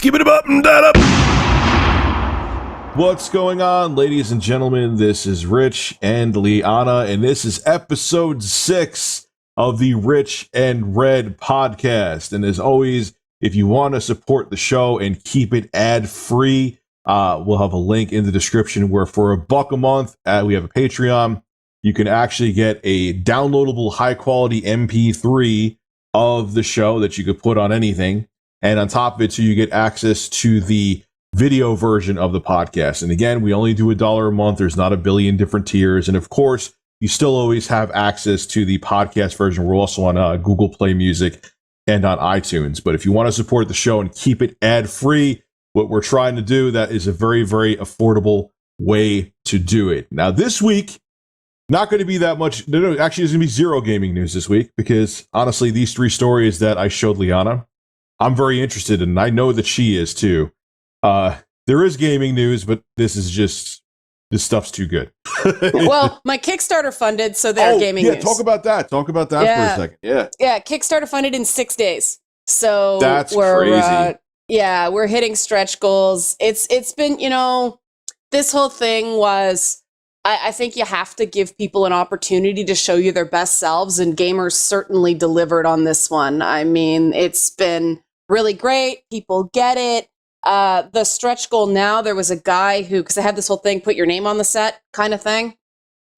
Skip it up and that up. What's going on, ladies and gentlemen? This is Rich and Liana, and this is episode 6 of the Rich and Red podcast. And as always, if you want to support the show and keep it ad-free, we'll have a link in the description where for $1 a month, we have a Patreon. You can actually get a downloadable high-quality MP3 of the show that you could put on anything. And on top of it, so you get access to the video version of the podcast. And again, we only do $1 a month. There's not a billion different tiers. And of course, you still always have access to the podcast version. We're also on Google Play Music and on iTunes. But if you want to support the show and keep it ad-free, what we're trying to do, that is a very, very affordable way to do it. Now, this week, not going to be that much. No, actually, there's going to be zero gaming news this week because, honestly, these 3 stories that I showed Liana, I'm very interested in, and I know that she is too. There is gaming news, but this stuff's too good. Well, my Kickstarter funded, so they're gaming news. Talk about that. Talk about that for a second. Yeah, Kickstarter funded in 6 days. So that's crazy. We're hitting stretch goals. It's been, this whole thing was, I think you have to give people an opportunity to show you their best selves, and gamers certainly delivered on this one. I mean, it's been really great. People get it. The stretch goal now, there was a guy who, because I had this whole thing, put your name on the set kind of thing.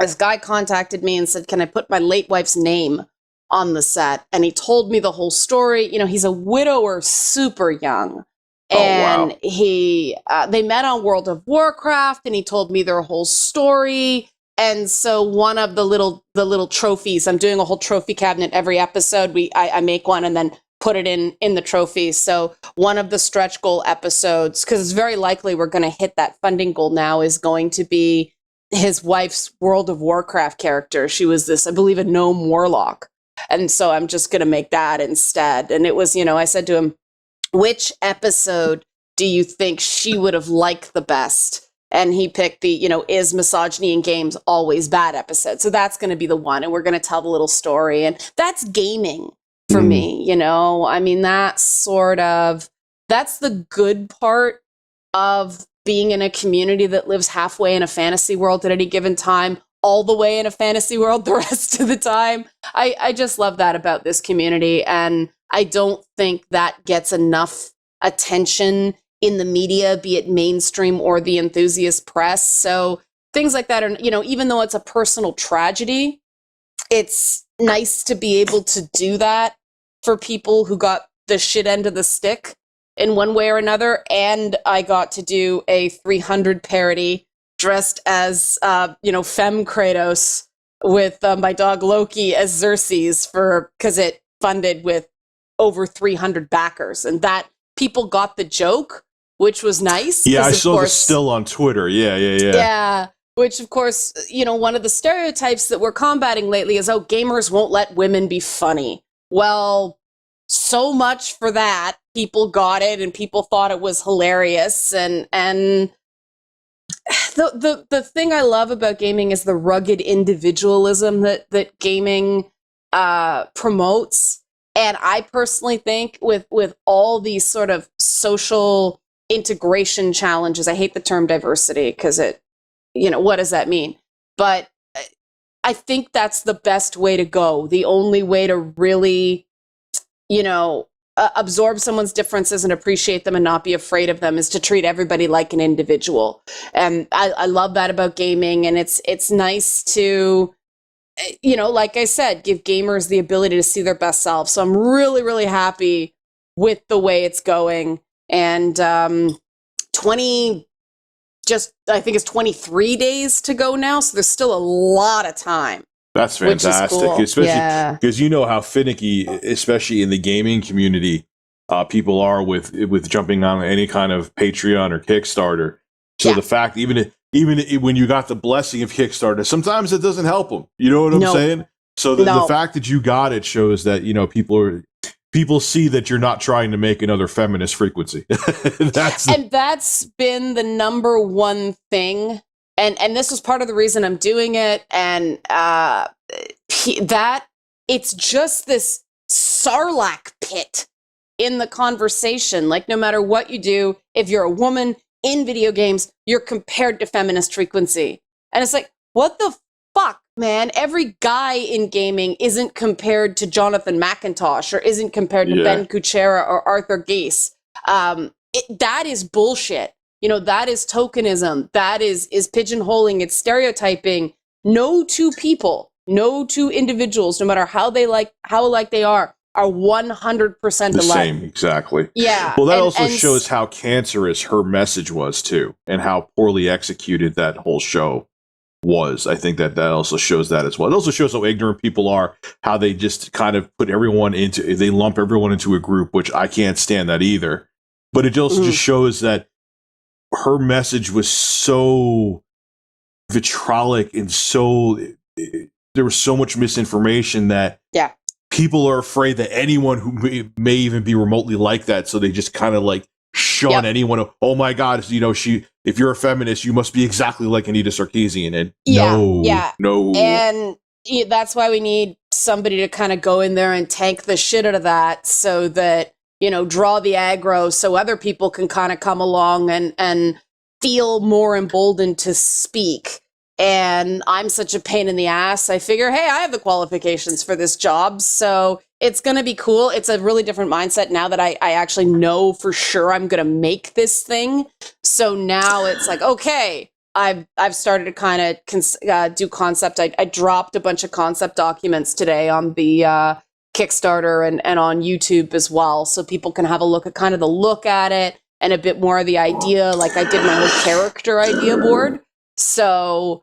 This guy contacted me and said, can I put my late wife's name on the set? And he told me the whole story. He's a widower, super young. And they met on World of Warcraft, and he told me their whole story. And so one of the little trophies, I'm doing a whole trophy cabinet every episode. I make one and then put it in the trophies. So one of the stretch goal episodes, because it's very likely we're going to hit that funding goal now, is going to be his wife's World of Warcraft character. She was this, I believe, a gnome warlock. And so I'm just going to make that instead. And it was, I said to him, which episode do you think she would have liked the best? And he picked the, is misogyny in games always bad episode? So that's going to be the one. And we're going to tell the little story. And that's gaming for me, I mean, that's the good part of being in a community that lives halfway in a fantasy world at any given time, all the way in a fantasy world the rest of the time. I just love that about this community. And I don't think that gets enough attention in the media, be it mainstream or the enthusiast press. So things like that are, even though it's a personal tragedy, it's nice to be able to do that for people who got the shit end of the stick in one way or another. And I got to do a 300 parody dressed as, femme Kratos with my dog Loki as Xerxes because it funded with over 300 backers. And that people got the joke, which was nice. Yeah, I saw this still on Twitter. Yeah. Yeah. Which, of course, one of the stereotypes that we're combating lately is, gamers won't let women be funny. Well, so much for that. People got it, and people thought it was hilarious. And the thing I love about gaming is the rugged individualism that gaming promotes. And I personally think with all these sort of social integration challenges, I hate the term diversity because it, what does that mean? But I think that's the best way to go. The only way to really, absorb someone's differences and appreciate them and not be afraid of them is to treat everybody like an individual. And I love that about gaming. And it's nice to, like I said, give gamers the ability to see their best selves. So I'm really, really happy with the way it's going. And I think it's 23 days to go now. So there's still a lot of time. That's fantastic, cool. Especially because you know how finicky, especially in the gaming community, people are with jumping on any kind of Patreon or Kickstarter. So the fact, even when you got the blessing of Kickstarter, sometimes it doesn't help them. You know what I'm saying? So the fact that you got it shows that people see that you're not trying to make another feminist frequency. That's been the number one thing. And this was part of the reason I'm doing it. And that it's just this sarlacc pit in the conversation. Like, no matter what you do, if you're a woman in video games, you're compared to feminist frequency. And it's like, what the fuck, man? Every guy in gaming isn't compared to Jonathan McIntosh or isn't compared to Ben Kuchera or Arthur Gase. That is bullshit. You know, that is tokenism. That is pigeonholing. It's stereotyping. No two people, no two individuals, no matter how alike they are 100% the alike. same, exactly. Yeah. Well, that also shows how cancerous her message was too, and how poorly executed that whole show was. I think that also shows that as well. It also shows how ignorant people are, how they just kind of put everyone they lump everyone into a group, which I can't stand that either. But it also just shows that her message was so vitriolic and there was so much misinformation that people are afraid that anyone who may even be remotely like that, so they just kind of like shun anyone. Oh my God, you know, if you're a feminist, you must be exactly like Anita Sarkeesian. And no. And that's why we need somebody to kind of go in there and tank the shit out of that, so that, you know, draw the aggro so other people can kind of come along and feel more emboldened to speak. And I'm such a pain in the ass. I figure, hey, I have the qualifications for this job, so it's going to be cool. It's a really different mindset now that I actually know for sure I'm going to make this thing. So now it's like, okay, I've started to kind of do concept. I dropped a bunch of concept documents today on the Kickstarter and on YouTube as well, so people can have a look at it and a bit more of the idea. Like, I did my whole character idea board. So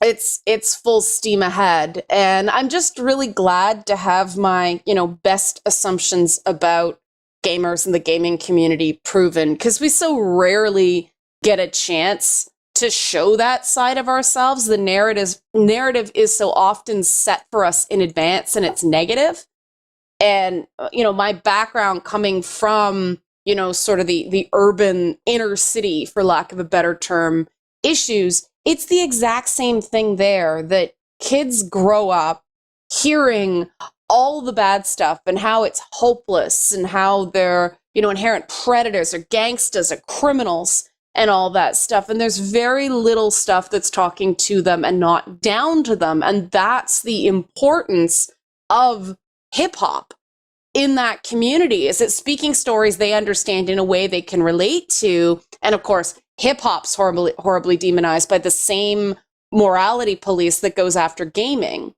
it's full steam ahead, and I'm just really glad to have my, you know, best assumptions about gamers and the gaming community proven, because we so rarely get a chance to show that side of ourselves. The narrative is so often set for us in advance, and it's negative. And, you know, my background coming from, you know, sort of the urban inner city, for lack of a better term, issues, it's the exact same thing there, that kids grow up hearing all the bad stuff and how it's hopeless and how they're, you know, inherent predators or gangsters or criminals and all that stuff. And there's very little stuff that's talking to them and not down to them. And that's the importance of hip hop in that community, is it speaking stories they understand in a way they can relate to. And of course, hip hop's horribly demonized by the same morality police that goes after gaming.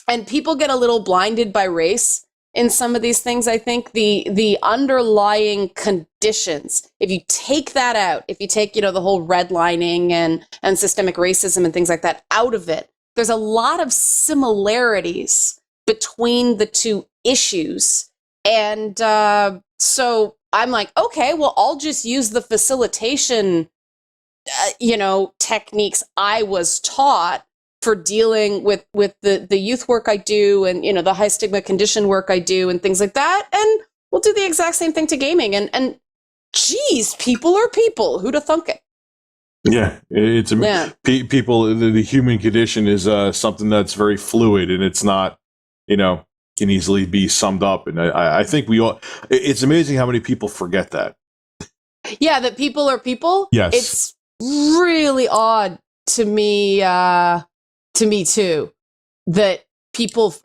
And people get a little blinded by race in some of these things. I think the underlying conditions, if you take that out, if you take, you know, the whole redlining and systemic racism and things like that out of it, there's a lot of similarities between the two issues. And so I'm like, okay, well, I'll just use the facilitation, you know, techniques I was taught for dealing with the youth work I do, and, you know, the high stigma condition work I do and things like that. And we'll do the exact same thing to gaming. And geez, people are people. Who'da thunk it? Yeah, it's people. The human condition is something that's very fluid, and it's not, you know, can easily be summed up. And I think we all. It's amazing how many people forget that. Yeah, that people are people. Yes, it's really odd to me. To me too, that people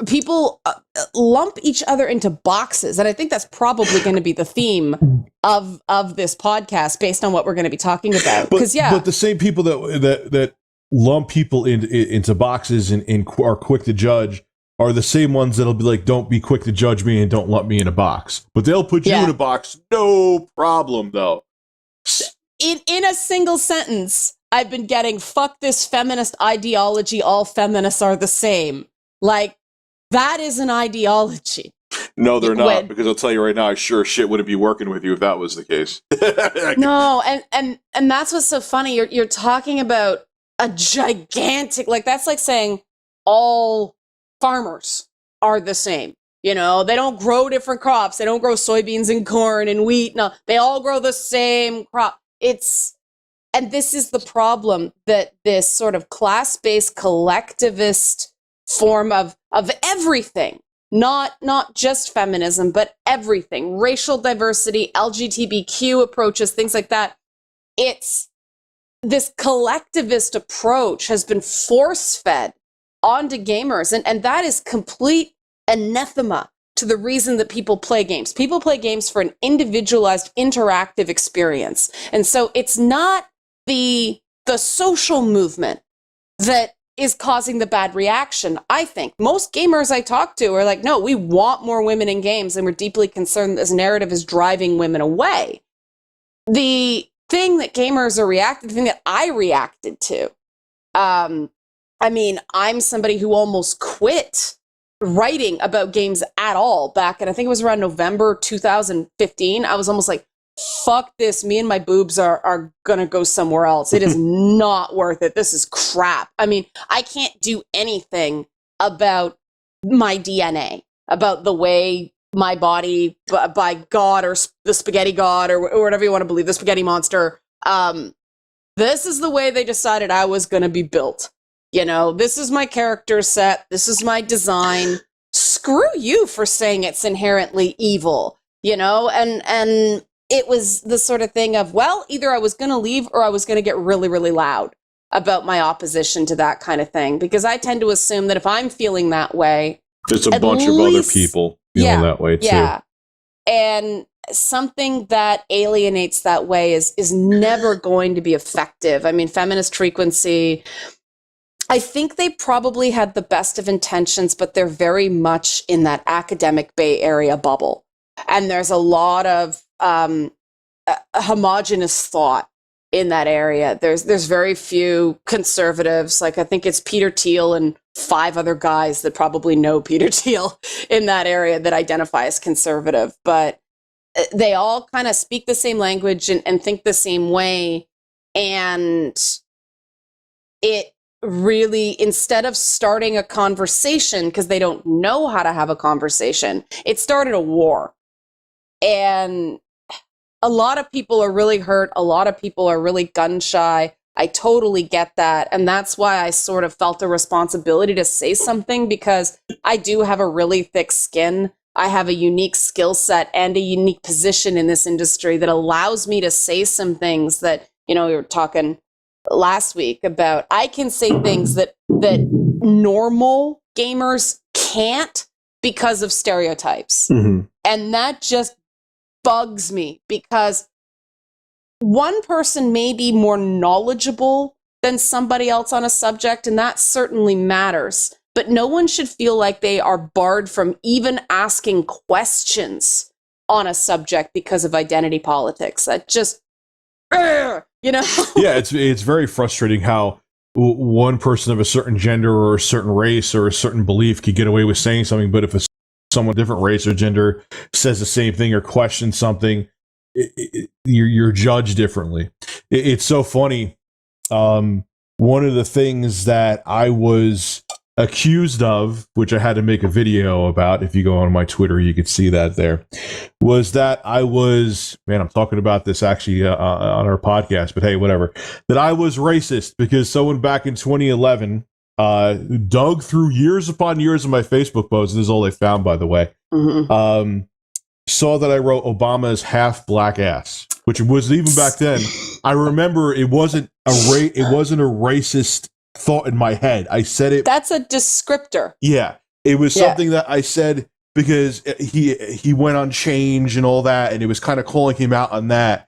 lump each other into boxes, and I think that's probably going to be the theme of this podcast, based on what we're going to be talking about. Because but the same people that lump people into boxes and are quick to judge are the same ones that'll be like, don't be quick to judge me and don't lump me in a box. But they'll put you in a box, no problem though. In a single sentence, I've been getting, fuck this feminist ideology, all feminists are the same. Like, that is an ideology. No, they're not, because I'll tell you right now, I sure shit wouldn't be working with you if that was the case. No, and that's what's so funny. You're talking about a gigantic, like, that's like saying all farmers are the same. You know, they don't grow different crops. They don't grow soybeans and corn and wheat. No, they all grow the same crop. And this is the problem, that this sort of class-based collectivist form of everything not just feminism, but everything, racial diversity, LGBTQ approaches, things like that. It's this collectivist approach has been force-fed onto gamers, and that is complete anathema to the reason that people play games. People play games for an individualized, interactive experience. And so it's not the social movement that is causing the bad reaction. I think most gamers I talk to are like, no, we want more women in games, and we're deeply concerned that this narrative is driving women away. The thing that gamers are reacting, the thing that I reacted to, I mean, I'm somebody who almost quit writing about games at all back, and I think it was around November 2015. I was almost like, fuck this, me and my boobs are gonna go somewhere else. It is not worth it. This is crap. I mean, I can't do anything about my DNA, about the way my body, by God or the spaghetti god or whatever you want to believe, the spaghetti monster. This is the way they decided I was gonna be built. You know, this is my character set. This is my design. Screw you for saying it's inherently evil, you know? And it was the sort of thing of, well, either I was going to leave or I was going to get really, really loud about my opposition to that kind of thing. Because I tend to assume that if I'm feeling that way, there's a bunch of other people feeling that way too. Yeah. And something that alienates that way is never going to be effective. I mean, feminist frequency, I think they probably had the best of intentions, but they're very much in that academic Bay Area bubble. And there's a lot of homogenous thought in that area. There's very few conservatives. Like, I think it's Peter Thiel and 5 other guys that probably know Peter Thiel in that area that identify as conservative. But they all kind of speak the same language and think the same way. And it really, instead of starting a conversation, because they don't know how to have a conversation, it started a war. And a lot of people are really hurt. A lot of people are really gun shy. I totally get that. And that's why I sort of felt a responsibility to say something, because I do have a really thick skin. I have a unique skill set and a unique position in this industry that allows me to say some things that, you know, we were talking last week about, I can say things that normal gamers can't because of stereotypes. Mm-hmm. And that just bugs me, because one person may be more knowledgeable than somebody else on a subject, and that certainly matters. But no one should feel like they are barred from even asking questions on a subject because of identity politics. That just, you know? Yeah, it's very frustrating how one person of a certain gender or a certain race or a certain belief could get away with saying something, but if someone different race or gender says the same thing or questions something, you're judged differently. It's so funny. One of the things that I was accused of, which I had to make a video about, if you go on my Twitter, you could see that there, was that I was, man, I'm talking about this actually on our podcast, but hey, whatever, that I was racist because someone back in 2011 dug through years upon years of my Facebook posts. This is all they found, by the way. Mm-hmm. Saw that I wrote Obama's half black ass, which was, even back then, I remember it wasn't a racist thought in my head. I said it. That's a descriptor. Yeah, it was something that I said because he went on Change and all that, and it was kind of calling him out on that.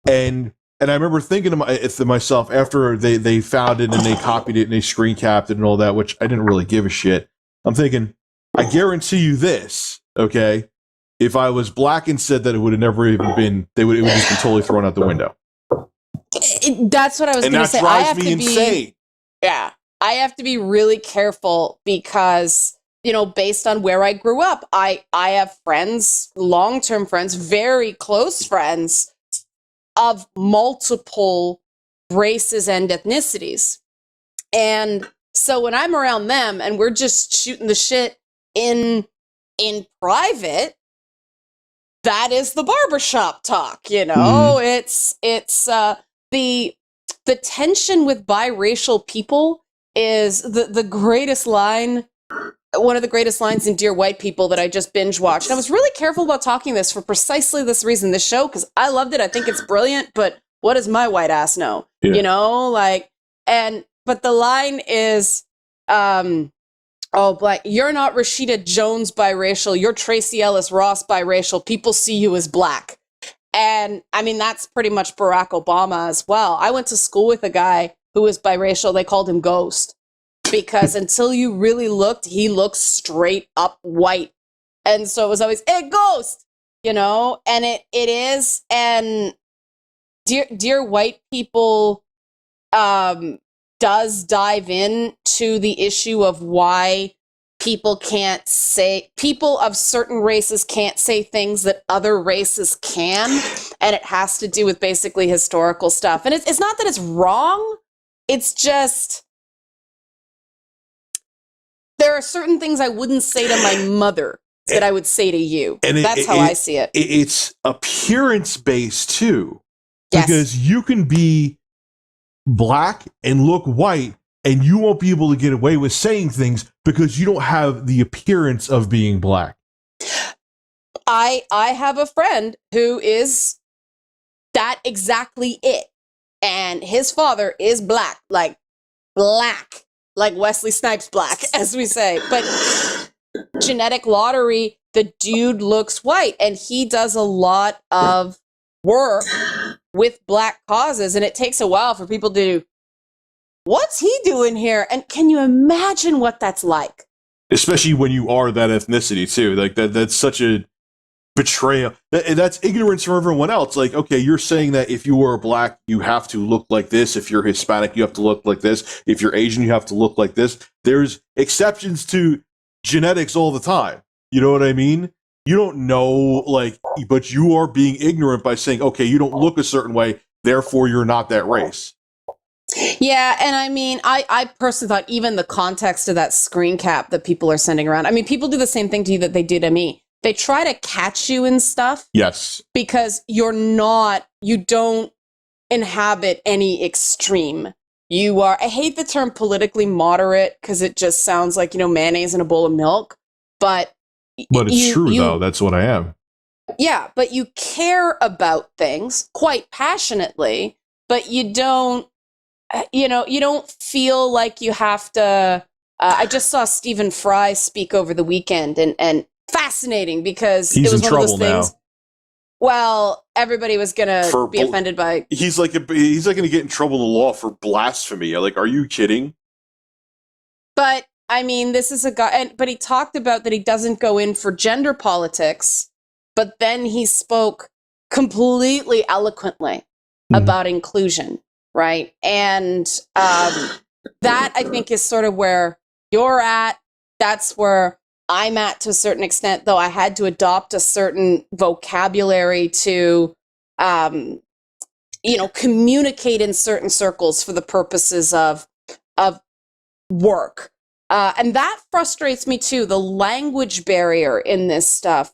And I remember thinking to myself after they found it and they copied it and they screen capped it and all that, which I didn't really give a shit. I'm thinking, I guarantee you this, okay? If I was black and said that, it would have never even been, it would just be totally thrown out the window. That's what I was going to say. And that drives me insane. Yeah. I have to be really careful because, you know, based on where I grew up, I have friends, long-term friends, very close friends of multiple races and ethnicities. And so when I'm around them and we're just shooting the shit in private, that is the barbershop talk, you know. Mm. It's the tension with biracial people is the greatest line one of the greatest lines in Dear White People that I just binge watched. And I was really careful about talking this for precisely this reason, this show, because I loved it. I think it's brilliant, but what does my white ass know? Yeah. You know, like, but the line is, oh, black, you're not Rashida Jones biracial. You're Tracy Ellis Ross biracial. People see you as black. And I mean, that's pretty much Barack Obama as well. I went to school with a guy who was biracial. They called him Ghost because until you really looked, he looked straight up white. And so it was always, hey, Ghost, you know, and it is. And Dear White People does dive in to the issue of why people of certain races can't say things that other races can, and it has to do with basically historical stuff. And it's not that it's wrong, it's just there are certain things I wouldn't say to my mother that I would say to you. And that's how I see it. It's appearance-based too. Yes. Because you can be black and look white, and you won't be able to get away with saying things because you don't have the appearance of being black. I have a friend who is that exactly it. And his father is black, like Wesley Snipes black, as we say. But genetic lottery, the dude looks white, and he does a lot of work with black causes, and it takes a while for people to, what's he doing here? And can you imagine what that's like? Especially when you are that ethnicity too. Like that's such a betrayal. That's ignorance from everyone else. Like, okay, you're saying that if you are black, you have to look like this. If you're Hispanic, you have to look like this. If you're Asian, you have to look like this. There's exceptions to genetics all the time. You know what I mean? You don't know, like, but you are being ignorant by saying, okay, you don't look a certain way, therefore you're not that race. Yeah, and I mean, I personally thought even the context of that screen cap that people are sending around, I mean, people do the same thing to you that they do to me. They try to catch you in stuff. Yes. Because you don't inhabit any extreme. You are, I hate the term politically moderate because it just sounds like, mayonnaise in a bowl of milk. But it's true, though. That's what I am. Yeah, but you care about things quite passionately, but you don't, you don't feel like you have to. I just saw Stephen Fry speak over the weekend, and fascinating because he's it was in one of those trouble things. Now. Well, everybody was gonna be offended by. He's like going to get in trouble in the law for blasphemy. Like, are you kidding? But I mean, this is a guy, but he talked about that he doesn't go in for gender politics, but then he spoke completely eloquently about inclusion, right? And that, I think, is sort of where you're at. That's where I'm at to a certain extent, though I had to adopt a certain vocabulary to, communicate in certain circles for the purposes of work. And that frustrates me too. The language barrier in this stuff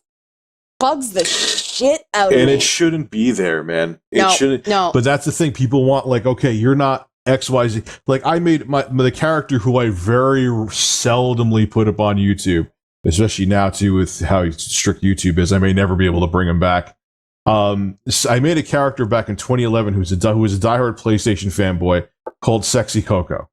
bugs the shit out of me. And it shouldn't be there, man. It shouldn't. No. But that's the thing. People want, like, okay, you're not XYZ. Like, I made the character who I very seldomly put up on YouTube, especially now too with how strict YouTube is. I may never be able to bring him back. I made a character back in 2011 who was a diehard PlayStation fanboy called Sexy Coco.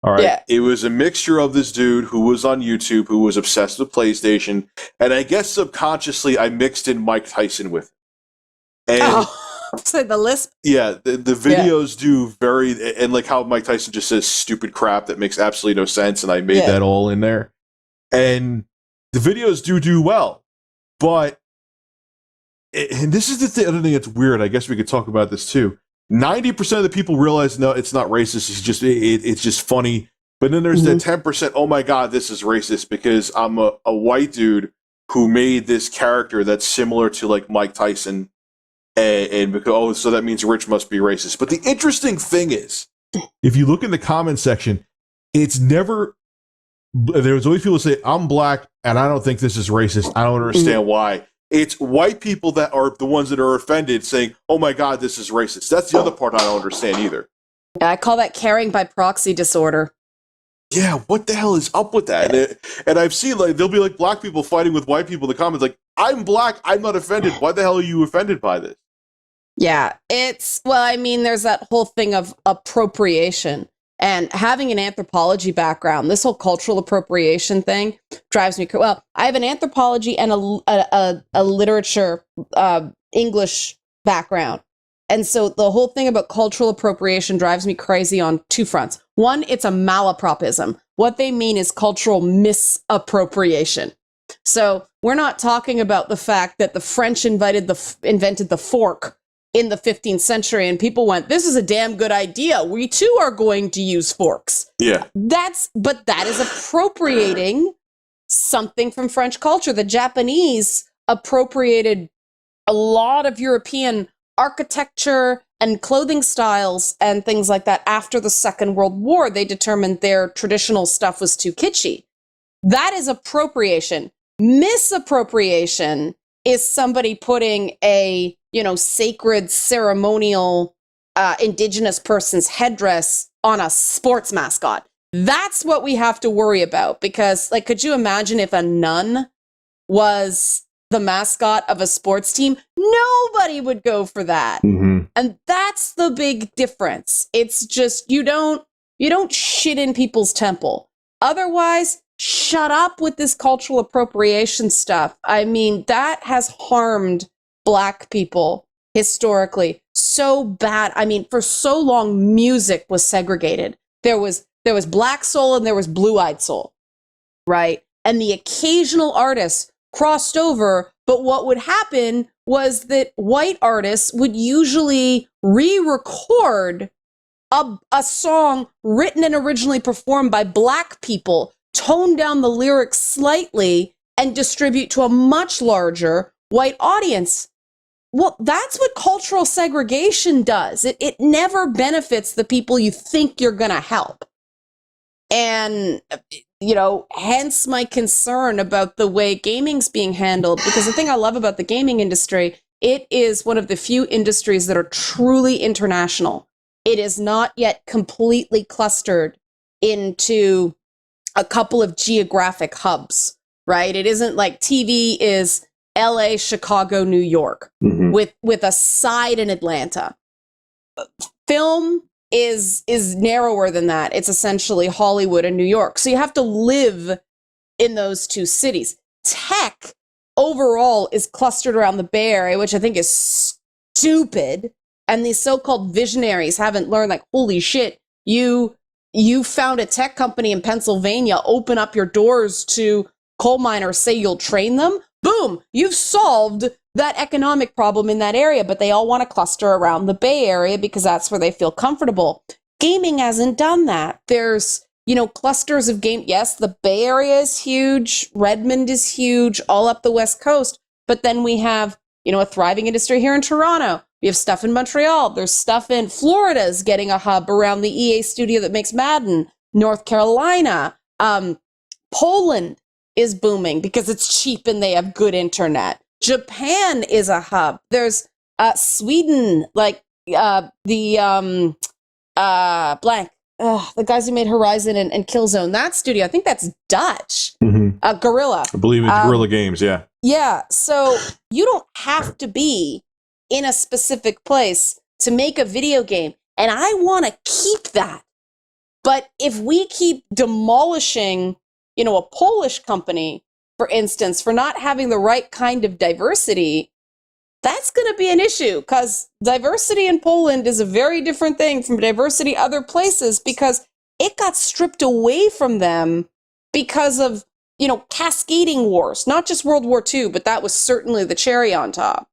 All right. Yeah. It was a mixture of this dude who was on YouTube, who was obsessed with PlayStation, and I guess subconsciously I mixed in Mike Tyson with him. And so the lisp? Yeah, the videos do very, and like how Mike Tyson just says stupid crap that makes absolutely no sense, and I made that all in there. And the videos do well, but, and this is the other thing that's weird, I guess we could talk about this too. 90% of the people realize, no, it's not racist. It's just funny. But then there's that 10%, oh my God, this is racist because I'm a white dude who made this character that's similar to like Mike Tyson. And because, so that means Rich must be racist. But the interesting thing is, if you look in the comment section, it's never, there's always people say, I'm black and I don't think this is racist. I don't understand why. It's white people that are the ones that are offended saying, oh my God, this is racist. That's the other part I don't understand either. I call that caring by proxy disorder. yeah, what the hell is up with that? And I've seen, like, there'll be, like, black people fighting with white people in the comments, like, I'm black, I'm not offended. Why the hell are you offended by this? Yeah, there's that whole thing of appropriation. And having an anthropology background, this whole cultural appropriation thing drives me. Well, I have an anthropology and a literature English background. And so the whole thing about cultural appropriation drives me crazy on two fronts. One, it's a malapropism. What they mean is cultural misappropriation. So we're not talking about the fact that the French invented the fork in the 15th century and people went, this is a damn good idea. We too are going to use forks. Yeah. But that is appropriating something from French culture. The Japanese appropriated a lot of European architecture and clothing styles and things like that after the Second World War. They determined their traditional stuff was too kitschy. That is appropriation. Misappropriation is somebody putting a, sacred ceremonial indigenous person's headdress on a sports mascot. That's what we have to worry about, because, like, could you imagine if a nun was the mascot of a sports team? Nobody would go for that. Mm-hmm. And that's the big difference. It's just, you don't shit in people's temple. Otherwise, shut up with this cultural appropriation stuff. I mean, that has harmed Black people historically so bad. I mean, for so long, music was segregated. There was Black soul and there was blue-eyed soul, right? And the occasional artist crossed over, but what would happen was that white artists would usually re-record a song written and originally performed by Black people, tone down the lyrics slightly, and distribute to a much larger white audience. Well, that's what cultural segregation does. It never benefits the people you think you're going to help. And, hence my concern about the way gaming's being handled. Because the thing I love about the gaming industry, it is one of the few industries that are truly international. It is not yet completely clustered into a couple of geographic hubs, right? It isn't like TV is LA, Chicago, New York, mm-hmm. with a side in Atlanta. Film is narrower than that. It's essentially Hollywood and New York. So you have to live in those two cities. Tech overall is clustered around the Bay Area, which I think is stupid. And these so-called visionaries haven't learned, like, holy shit, you found a tech company in Pennsylvania, open up your doors to coal miners, say you'll train them. Boom, you've solved that economic problem in that area, but they all want to cluster around the Bay Area because that's where they feel comfortable. Gaming hasn't done that. There's, clusters of game. Yes, the Bay Area is huge. Redmond is huge, all up the West Coast. But then we have, a thriving industry here in Toronto. We have stuff in Montreal. There's stuff in Florida's getting a hub around the EA studio that makes Madden. North Carolina, Poland is booming because it's cheap and they have good internet. Japan is a hub. There's Sweden, like the guys who made Horizon and Killzone, that studio, I think that's Dutch. Mm-hmm. Guerrilla. I believe it's Guerrilla Games, yeah. Yeah, so you don't have to be in a specific place to make a video game, and I want to keep that. But if we keep demolishing, a Polish company, for instance, for not having the right kind of diversity, that's going to be an issue, because diversity in Poland is a very different thing from diversity other places, because it got stripped away from them because of, cascading wars, not just World War II, but that was certainly the cherry on top.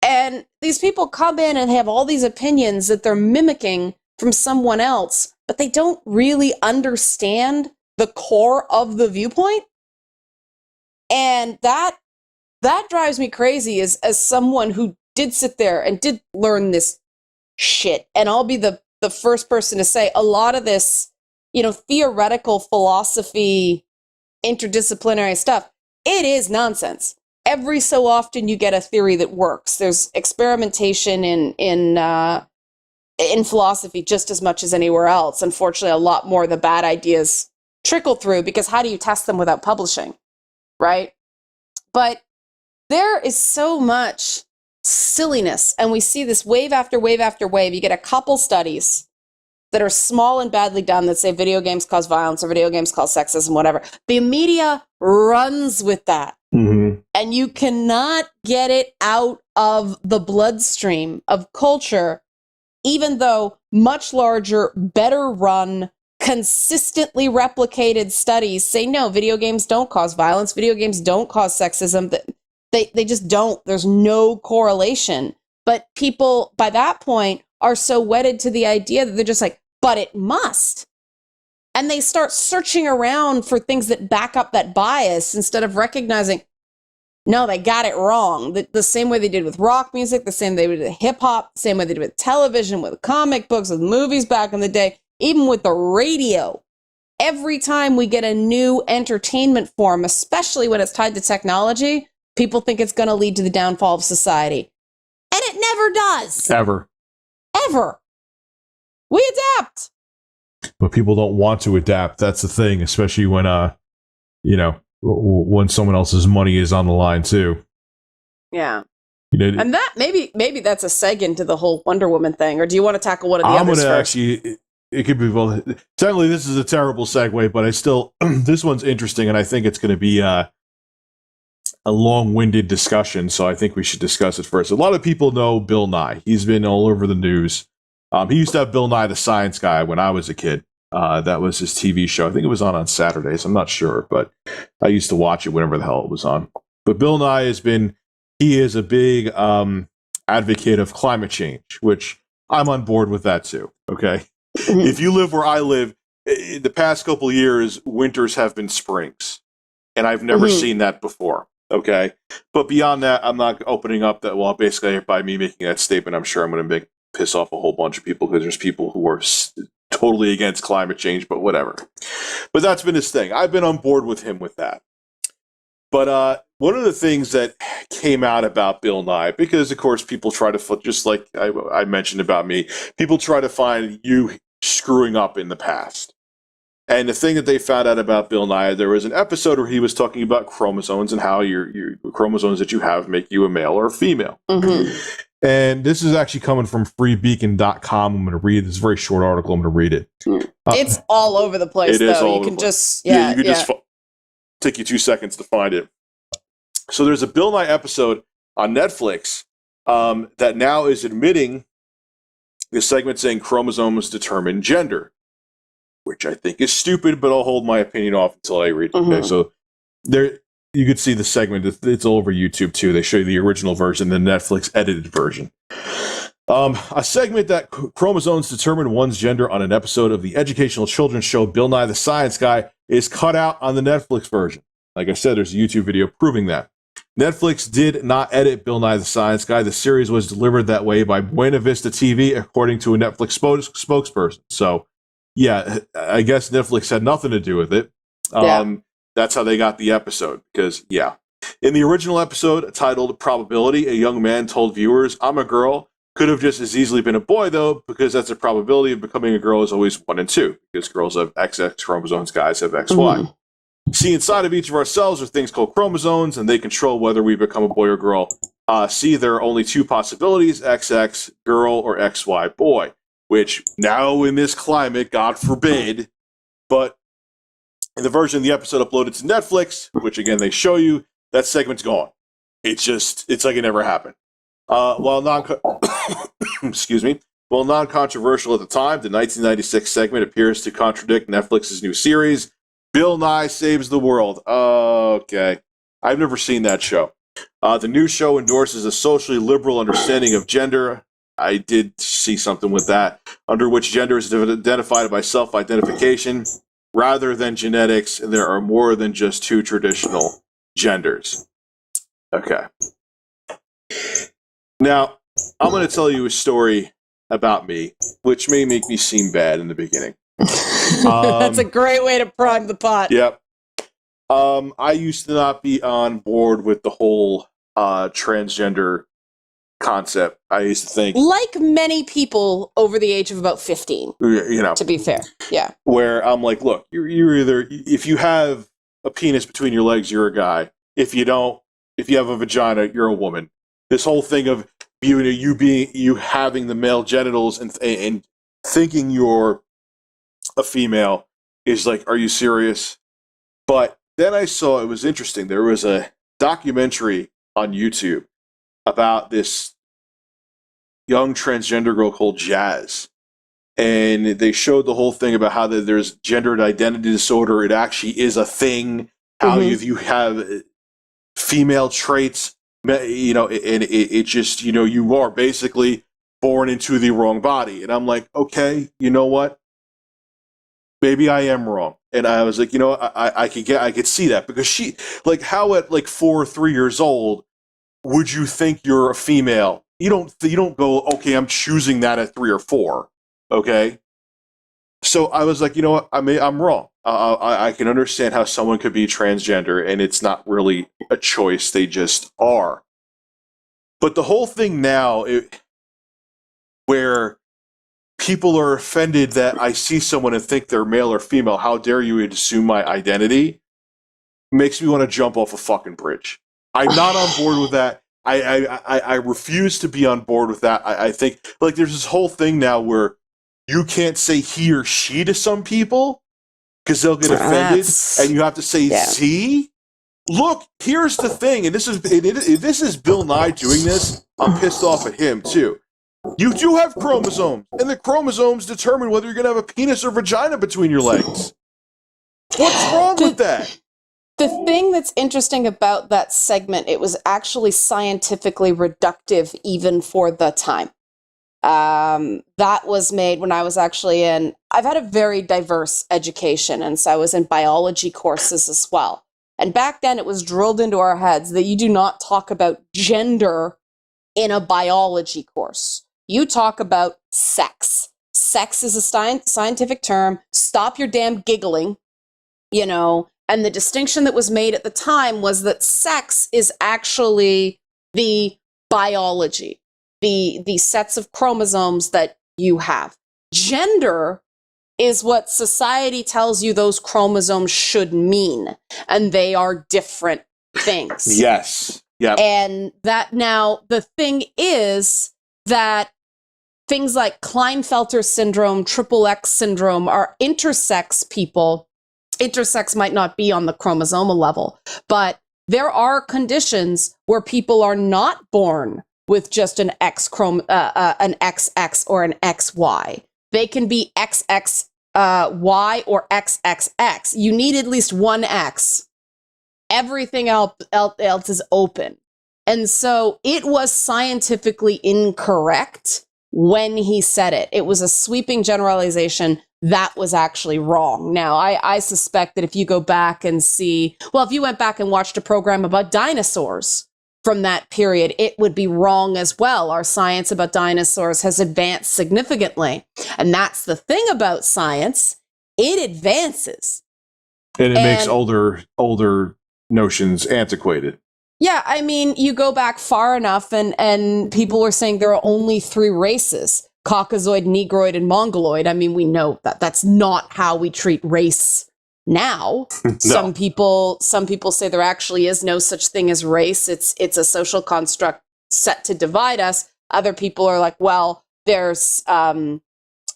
And these people come in and have all these opinions that they're mimicking from someone else, but they don't really understand the core of the viewpoint. And that drives me crazy as someone who did sit there and did learn this shit. And I'll be the first person to say a lot of this, theoretical philosophy, interdisciplinary stuff, it is nonsense. Every so often you get a theory that works. There's experimentation in philosophy just as much as anywhere else. Unfortunately, a lot more of the bad ideas trickle through, because how do you test them without publishing, right? But there is so much silliness, and we see this wave after wave after wave. You get a couple studies that are small and badly done that say video games cause violence or video games cause sexism, whatever. The media runs with that. Mm-hmm. And you cannot get it out of the bloodstream of culture, even though much larger, better run, consistently replicated studies say, no, video games don't cause violence. Video games don't cause sexism. They just don't. There's no correlation. But people, by that point, are so wedded to the idea that they're just like, but it must. And they start searching around for things that back up that bias instead of recognizing, no, they got it wrong. The same way they did with rock music, the same way they did with hip hop, the same way they did with television, with comic books, with movies back in the day, even with the radio. Every time we get a new entertainment form, especially when it's tied to technology, people think it's going to lead to the downfall of society. And it never does. Ever. Ever. We adapt. But people don't want to adapt. That's the thing, especially when, when someone else's money is on the line too. Yeah. You know, and that maybe that's a seg into the whole Wonder Woman thing. Or do you want to tackle one of the others first? It could be both. Technically, this is a terrible segue, but I still, this one's interesting, and I think it's going to be a long-winded discussion, so I think we should discuss it first. A lot of people know Bill Nye. He's been all over the news. He used to have Bill Nye the Science Guy when I was a kid. That was his TV show. I think it was on Saturdays. I'm not sure, but I used to watch it whenever the hell it was on. But Bill Nye he is a big advocate of climate change, which I'm on board with that too, okay? If you live where I live, in the past couple of years, winters have been springs. And I've never seen that before, okay? But beyond that, I'm not opening up that, well, basically by me making that statement, I'm sure I'm going to piss off a whole bunch of people, because there's people who are totally against climate change, but whatever. But that's been his thing. I've been on board with him with that. But one of the things that came out about Bill Nye, because of course people try to, just like I mentioned about me, people try to find you screwing up in the past. And the thing that they found out about Bill Nye, there was an episode where he was talking about chromosomes and how your chromosomes that you have make you a male or a female. Mm-hmm. And this is actually coming from freebeacon.com. I'm going to read this very short article. I'm going to read it. It's all over the place, though. You can just, just take you 2 seconds to find it. So there's a Bill Nye episode on Netflix that now is admitting this segment saying chromosomes determine gender, which I think is stupid, but I'll hold my opinion off until I read it. Mm-hmm. Okay, so there, you could see the segment. It's all over YouTube too. They show you the original version, the Netflix edited version. A segment that chromosomes determine one's gender on an episode of the educational children's show Bill Nye the Science Guy is cut out on the Netflix version. Like I said, there's a YouTube video proving that. Netflix did not edit Bill Nye the Science Guy. The series was delivered that way by Buena Vista TV, according to a Netflix spokesperson. So, yeah, I guess Netflix had nothing to do with it. That's how they got the episode. Because, yeah. In the original episode, titled Probability, a young man told viewers, "I'm a girl." Could have just as easily been a boy, though, because that's a probability of becoming a girl is always 1 and 2. Because girls have XX chromosomes, guys have XY. Mm-hmm. See, inside of each of our cells are things called chromosomes, and they control whether we become a boy or girl. See, there are only 2 possibilities, XX, girl, or XY, boy. Which, now in this climate, God forbid, but in the version of the episode uploaded to Netflix, which again they show you, that segment's gone. It's like it never happened. While non-controversial at the time, the 1996 segment appears to contradict Netflix's new series, Bill Nye Saves the World. Okay. I've never seen that show. The new show endorses a socially liberal understanding of gender. I did see something with that, under which gender is identified by self-identification rather than genetics, and there are more than just 2 traditional genders. Okay. Now, I'm going to tell you a story about me, which may make me seem bad in the beginning. That's a great way to prime the pot. Yep. I used to not be on board with the whole transgender concept. I used to think, like many people over the age of about 15, to be fair. Yeah. Where I'm like, look, you're either, if you have a penis between your legs, you're a guy. If you don't, if you have a vagina, you're a woman. This whole thing of you having the male genitals and thinking you're a female is like, are you serious? But then I saw, it was interesting. There was a documentary on YouTube about this young transgender girl called Jazz. And they showed the whole thing about how there's gendered identity disorder. It actually is a thing. How you have female traits, and it just, you are basically born into the wrong body. And I'm like, okay, you know what? Maybe I am wrong. And I was like, I could see that, because she, like, how at like 4 or 3 years old would you think you're a female? You don't go, okay, I'm choosing that at 3 or 4. Okay. So I was like, you know what? I'm wrong. I can understand how someone could be transgender, and it's not really a choice. They just are. But the whole thing now, where people are offended that I see someone and think they're male or female, how dare you assume my identity, makes me want to jump off a fucking bridge. I'm not on board with that. I refuse to be on board with that. I think, like, there's this whole thing now where you can't say he or she to some people because they'll get offended, and you have to say "see." Look, here's the thing, and this is Bill Nye doing this. I'm pissed off at him too. You do have chromosomes, and the chromosomes determine whether you're going to have a penis or vagina between your legs. What's wrong with that? The thing that's interesting about that segment, it was actually scientifically reductive even for the time. That was made when I was actually I've had a very diverse education, and so I was in biology courses as well. And back then it was drilled into our heads that you do not talk about gender in a biology course. You talk about sex. Sex is a scientific term. Stop your damn giggling, And the distinction that was made at the time was that sex is actually the biology, the sets of chromosomes that you have. Gender is what society tells you those chromosomes should mean, and they are different things. Yes. Yeah. And that now the thing is that things like Klinefelter syndrome, triple X syndrome are intersex people. Intersex might not be on the chromosomal level, but there are conditions where people are not born with just an an XX or an XY. They can be XXY or XXX. You need at least one X. Everything else is open. And so it was scientifically incorrect when he said it. It was a sweeping generalization that was actually wrong. Now, I suspect that if you go back and see, if you went back and watched a program about dinosaurs from that period, it would be wrong as well. Our science about dinosaurs has advanced significantly. And that's the thing about science. It advances. And it makes older notions antiquated. Yeah, I mean, you go back far enough and people were saying there are only 3 races, Caucasoid, Negroid, and Mongoloid. I mean, we know that that's not how we treat race now. No. Some people say there actually is no such thing as race. It's a social construct set to divide us. Other people are like, well, there's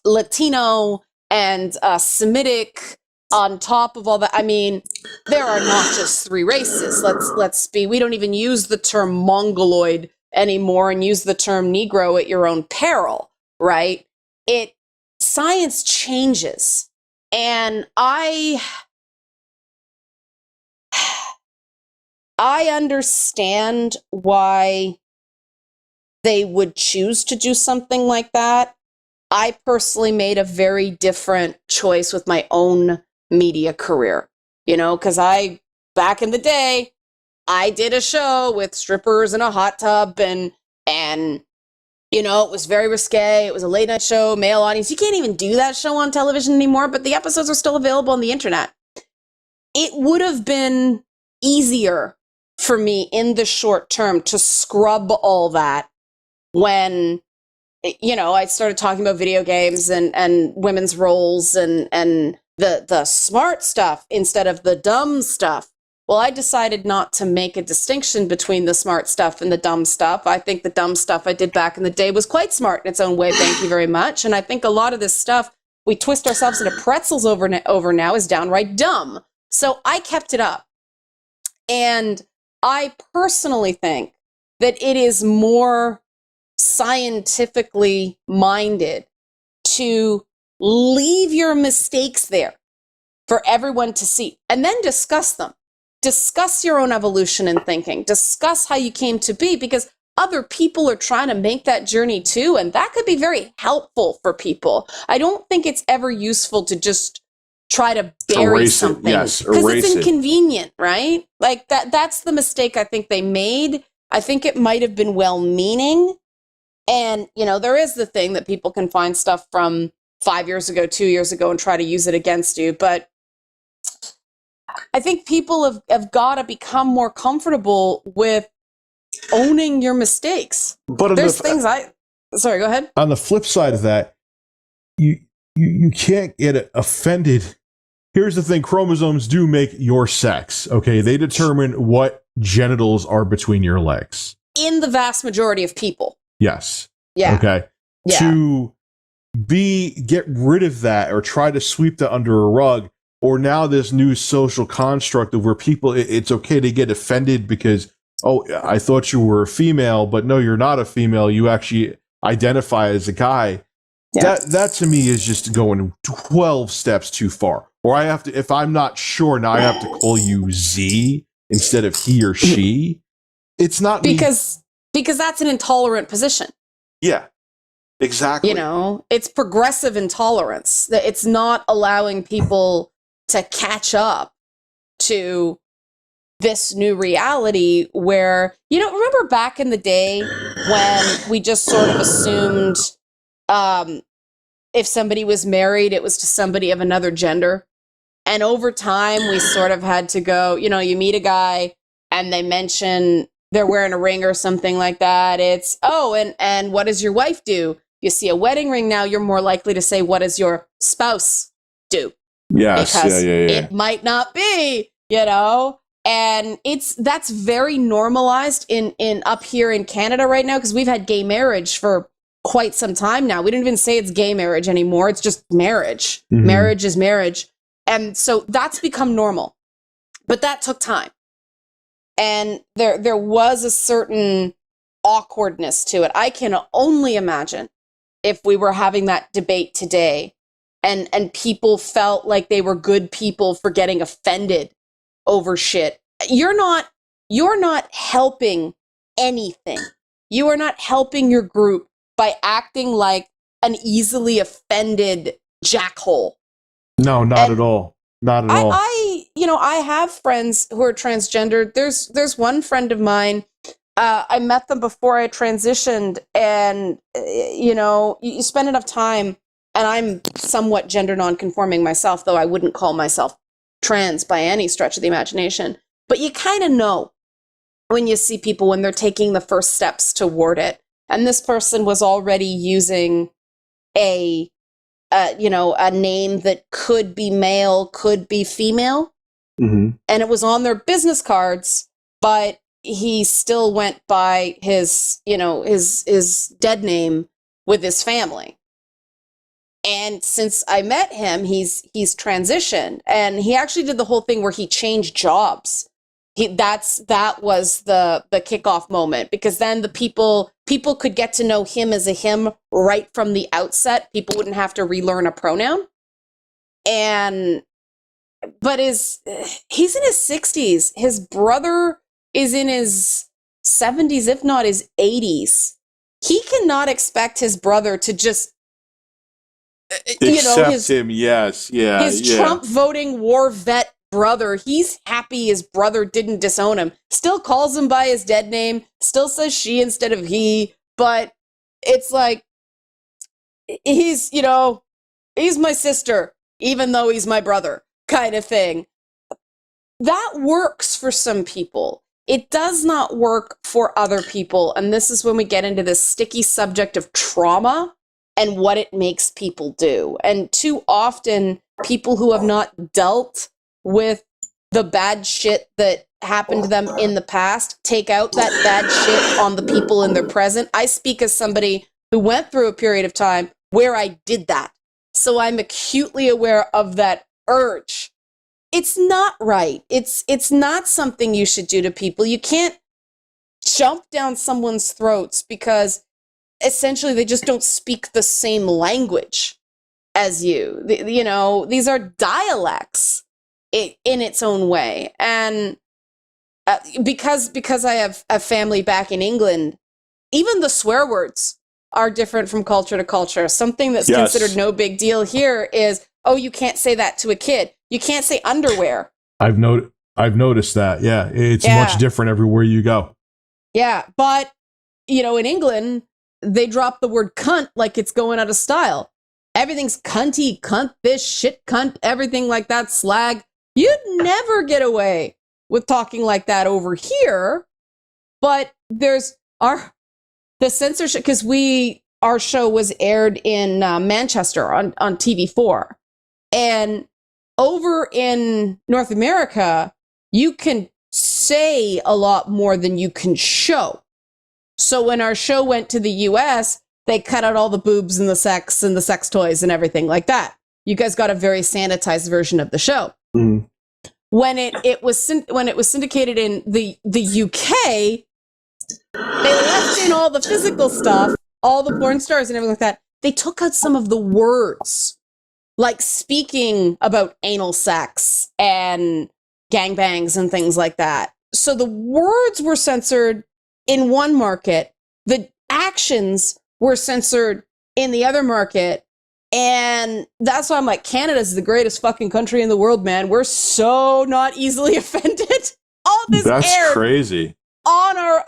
Latino and Semitic on top of all that. I mean, there are not just 3 races. We don't even use the term Mongoloid anymore and use the term Negro at your own peril, right? Science changes. And I understand why they would choose to do something like that. I personally made a very different choice with my own media career, because back in the day, I did a show with strippers in a hot tub and it was very risque. It was a late night show, male audience. You can't even do that show on television anymore, but the episodes are still available on the internet. It would have been easier for me in the short term to scrub all that when, I started talking about video games and women's roles and the smart stuff instead of the dumb stuff. Well, I decided not to make a distinction between the smart stuff and the dumb stuff. I think the dumb stuff I did back in the day was quite smart in its own way. Thank you very much. And I think a lot of this stuff we twist ourselves into pretzels over now is downright dumb. So I kept it up. And I personally think that it is more scientifically minded to leave your mistakes there for everyone to see and then discuss them. Discuss your own evolution and thinking. Discuss how you came to be, because other people are trying to make that journey too, and that could be very helpful for people. I don't think it's ever useful to just try to bury something because it's inconvenient, right? Like that's the mistake I think they made. I think it might have been well-meaning. And, there is the thing that people can find stuff from 5 years ago, 2 years ago, and try to use it against you. But I think people have got to become more comfortable with owning your mistakes. But there's things sorry, go ahead. On the flip side of that, you can't get offended. Here's the thing. Chromosomes do make your sex. Okay. They determine what genitals are between your legs. In the vast majority of people. Yes. Yeah. Okay. Yeah. To get rid of that or try to sweep that under a rug, or now this new social construct of where people, it's okay to get offended because, oh, I thought you were a female, but no, you're not a female. You actually identify as a guy. Yeah. That to me is just going 12 steps too far. Or I have to, if I'm not sure, now I have to call you Z instead of he or she. It's not because that's an intolerant position. Yeah, exactly. It's progressive intolerance. That it's not allowing people to catch up to this new reality where, remember back in the day when we just sort of assumed if somebody was married, it was to somebody of another gender. And over time, we sort of had to go, you meet a guy and they mention they're wearing a ring or something like that. It's, and what does your wife do? You see a wedding ring now, you're more likely to say, what does your spouse do? Yes, because it might not be, and that's very normalized in up here in Canada right now, because we've had gay marriage for quite some time now. We don't even say it's gay marriage anymore. It's just marriage. Mm-hmm. Marriage is marriage. And so that's become normal. But that took time. And there was a certain awkwardness to it. I can only imagine if we were having that debate today and people felt like they were good people for getting offended over shit. You're not helping anything. You are not helping your group by acting like an easily offended jackhole. No, not at all. Not at all. I have friends who are transgendered. There's one friend of mine. I met them before I transitioned, and you spend enough time. And I'm somewhat gender nonconforming myself, though I wouldn't call myself trans by any stretch of the imagination. But you kind of know when you see people when they're taking the first steps toward it. And this person was already using a name that could be male, could be female. Mm-hmm. And it was on their business cards, but he still went by his dead name with his family. And since I met him, he's transitioned, and he actually did the whole thing where he changed jobs. That was the kickoff moment, because then the people could get to know him as a him right from the outset. People wouldn't have to relearn a pronoun. But he's in his 60s. His brother is in his 70s, if not his 80s. He cannot expect his brother to just accept him. Yes, yeah. His Trump voting war vet brother. He's happy his brother didn't disown him. Still calls him by his dead name. Still says she instead of he. But it's like he's my sister, even though he's my brother, kind of thing. That works for some people. it does not work for other people. And this is when we get into this sticky subject of trauma and what it makes people do. And too often, people who have not dealt with the bad shit that happened to them in the past take out that bad shit on the people in their present. I speak as somebody who went through a period of time where I did that. So I'm acutely aware of that urge. It's not right. It's not something you should do to people. You can't jump down someone's throats because essentially they just don't speak the same language as you. You know, these are dialects in its own way. And because I have a family back in England, even the swear words are different from culture to culture. Something that's considered no big deal here is, oh, you can't say that to a kid. You can't say underwear. I've noticed that. Yeah, it's much different everywhere you go. Yeah, but you know, in England, they drop the word cunt like it's going out of style. Everything's cunty, cunt this, shit cunt, everything like that, slag. You'd never get away with talking like that over here. But there's the censorship, because our show was aired in Manchester on TV4. And over in North America, you can say a lot more than you can show. So when our show went to the US, they cut out all the boobs and the sex toys and everything like that. You guys got a very sanitized version of the show. Mm. When it was syndicated in the UK, they left in all the physical stuff, all the porn stars and everything like that. They took out some of the words, like speaking about anal sex and gangbangs and things like that. So the words were censored in one market, the actions were censored in the other market. And that's why I'm like, Canada's the greatest fucking country in the world, man. We're so not easily offended. All this That's crazy. On our,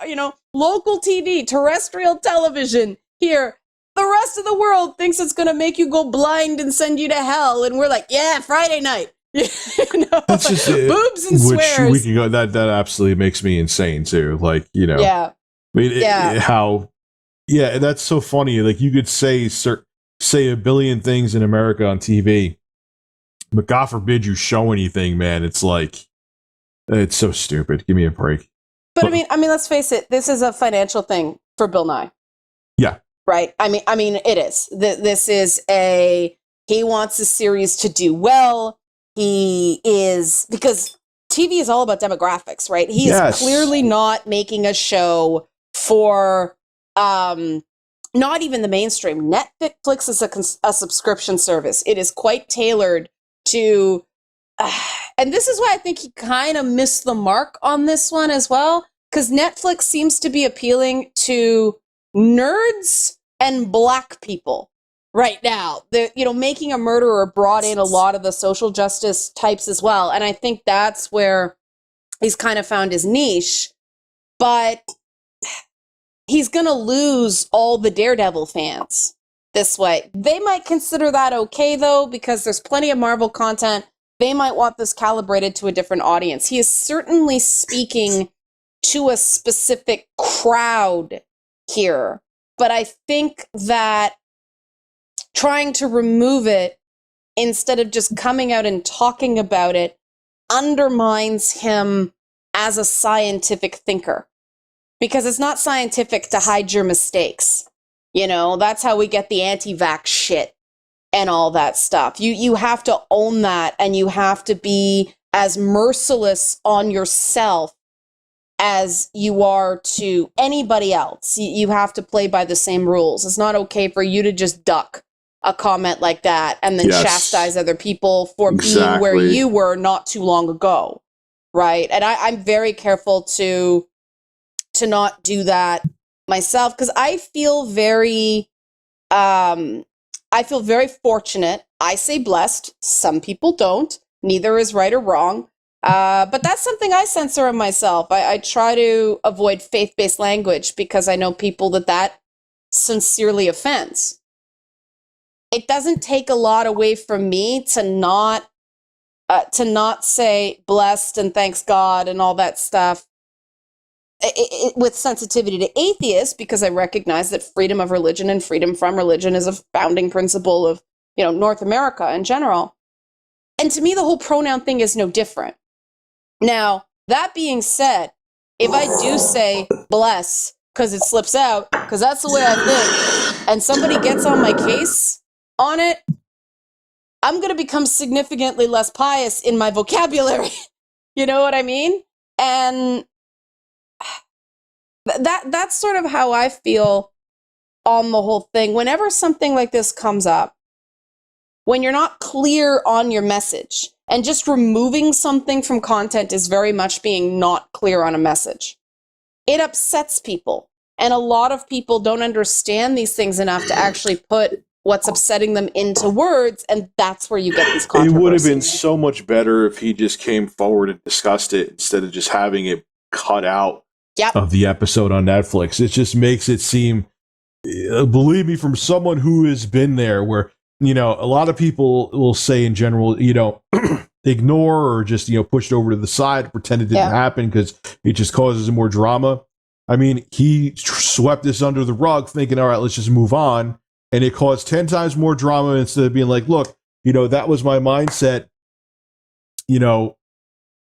local TV, terrestrial television here. The rest of the world thinks it's going to make you go blind and send you to hell. And we're like, yeah, Friday night. That's just boobs and swears. We can go, that absolutely makes me insane too. Like, Yeah. I mean, that's so funny. Like, you could say a billion things in America on TV, but God forbid you show anything, man. It's like, it's so stupid. Give me a break. But I mean, let's face it. This is a financial thing for Bill Nye. Yeah. Right. I mean, it is. This is he wants the series to do well. Because TV is all about demographics, right? He is clearly not making a show for, not even the mainstream. Netflix is a subscription service. It is quite tailored to, and this is why I think he kind of missed the mark on this one as well, because Netflix seems to be appealing to nerds and Black people right now. Making a Murderer brought in a lot of the social justice types as well, and I think that's where he's kind of found his niche. But he's going to lose all the Daredevil fans this way. They might consider that okay, though, because there's plenty of Marvel content. They might want this calibrated to a different audience. He is certainly speaking to a specific crowd here. But I think that trying to remove it instead of just coming out and talking about it undermines him as a scientific thinker. Because it's not scientific to hide your mistakes. That's how we get the anti-vax shit and all that stuff. You have to own that, and you have to be as merciless on yourself as you are to anybody else. You have to play by the same rules. It's not okay for you to just duck a comment like that and then chastise other people for being where you were not too long ago, right? And I'm very careful to not do that myself, because I feel very fortunate. I say blessed. Some people don't. Neither is right or wrong. But that's something I censor in myself. I try to avoid faith-based language because I know people that sincerely offends. It doesn't take a lot away from me to not say blessed and thanks God and all that stuff with sensitivity to atheists, because I recognize that freedom of religion and freedom from religion is a founding principle of, North America in general. And to me, the whole pronoun thing is no different. Now, that being said, if I do say bless because it slips out, because that's the way I think, and somebody gets on my case on it, I'm going to become significantly less pious in my vocabulary. You know what I mean? And that's sort of how I feel on the whole thing. Whenever something like this comes up, when you're not clear on your message, and just removing something from content is very much being not clear on a message, it upsets people. And a lot of people don't understand these things enough to actually put what's upsetting them into words, and that's where you get these controversies. It would have been so much better if he just came forward and discussed it instead of just having it cut out of the episode on Netflix. It just makes it seem, believe me, from someone who has been there, where a lot of people will say in general, ignore or just, push it over to the side, pretend it didn't happen because it just causes more drama. I mean, he swept this under the rug thinking, all right, let's just move on. And it caused 10 times more drama instead of being like, look, that was my mindset,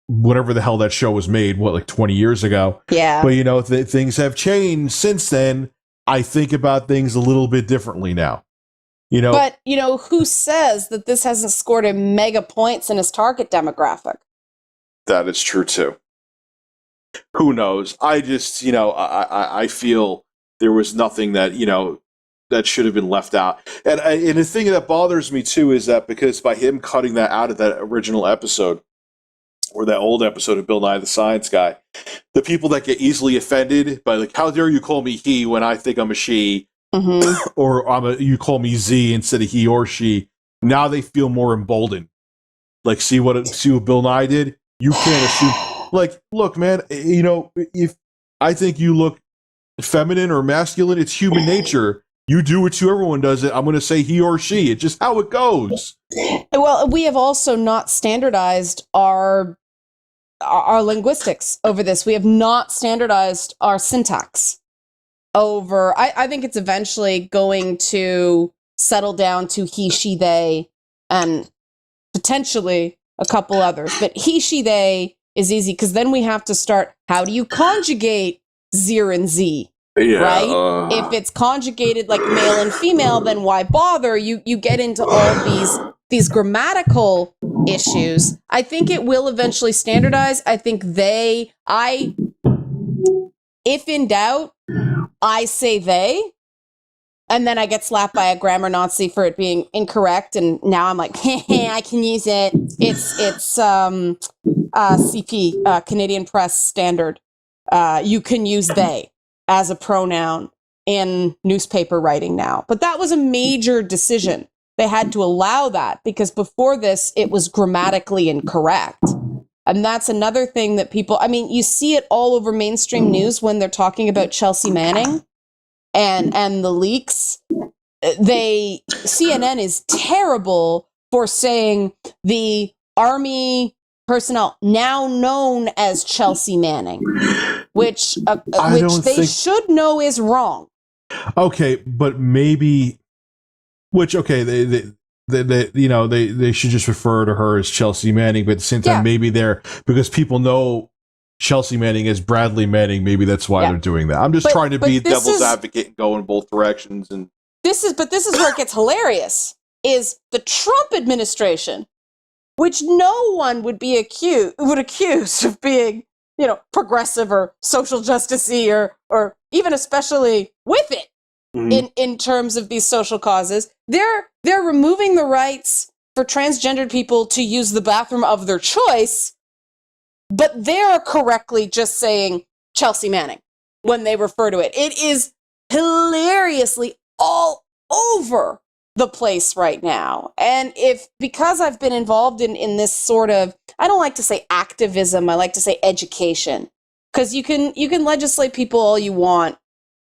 whatever the hell that show was made, like 20 years ago. Yeah. But, things have changed since then. I think about things a little bit differently now. But, who says that this hasn't scored a mega points in his target demographic? That is true, too. Who knows? I just, I feel there was nothing that, that should have been left out. And the thing that bothers me, too, is that because by him cutting that out of that original episode, or that old episode of Bill Nye the Science Guy, the people that get easily offended by, like, how dare you call me he when I think I'm a she? Mm-hmm. Or you call me Z instead of he or she. Now they feel more emboldened. Like, see what Bill Nye did? You can't assume. Like, look, man, if I think you look feminine or masculine, it's human nature. You do it to everyone does it. I'm going to say he or she. It's just how it goes. Well, we have also not standardized our linguistics over this. We have not standardized our syntax over. I think it's eventually going to settle down to he, she, they, and potentially a couple others. But he, she, they is easy because then we have to start, how do you conjugate zir and z? Yeah, right? If it's conjugated like male and female, then why bother? You get into all these grammatical issues. I think it will eventually standardize. I think if in doubt, I say they, and then I get slapped by a grammar Nazi for it being incorrect, and now I'm like, hey, I can use it. It's CP, Canadian Press Standard. You can use they as a pronoun in newspaper writing now. But that was a major decision. They had to allow that because before this, it was grammatically incorrect. And that's another thing that people, you see it all over mainstream news when they're talking about Chelsea Manning and the leaks. CNN is terrible for saying the Army personnel now known as Chelsea Manning, which they should know is wrong. Okay, but maybe, they should just refer to her as Chelsea Manning, but at the same time, maybe because people know Chelsea Manning as Bradley Manning, maybe that's why they're doing that. I'm just trying to be devil's advocate and go in both directions. And this is where it gets hilarious, is the Trump administration, which no one would accuse of being, progressive or social justice-y or even especially with it. Mm-hmm. In terms of these social causes, they're removing the rights for transgendered people to use the bathroom of their choice, but they're correctly just saying Chelsea Manning when they refer to it. It is hilariously all over the place right now. And because I've been involved in this sort of, I don't like to say activism, I like to say education, because you can legislate people all you want.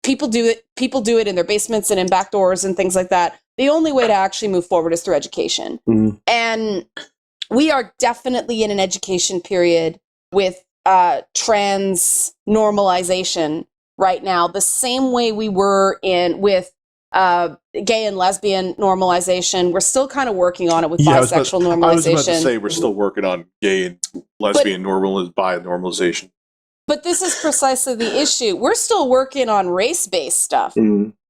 People do it in their basements and in back doors and things like that. The only way to actually move forward is through education. Mm-hmm. And we are definitely in an education period with trans normalization right now, the same way we were with gay and lesbian normalization. We're still kind of working on it with bisexual normalization. I was about to say we're still working on gay and lesbian normalization. But this is precisely the issue. We're still working on race-based stuff,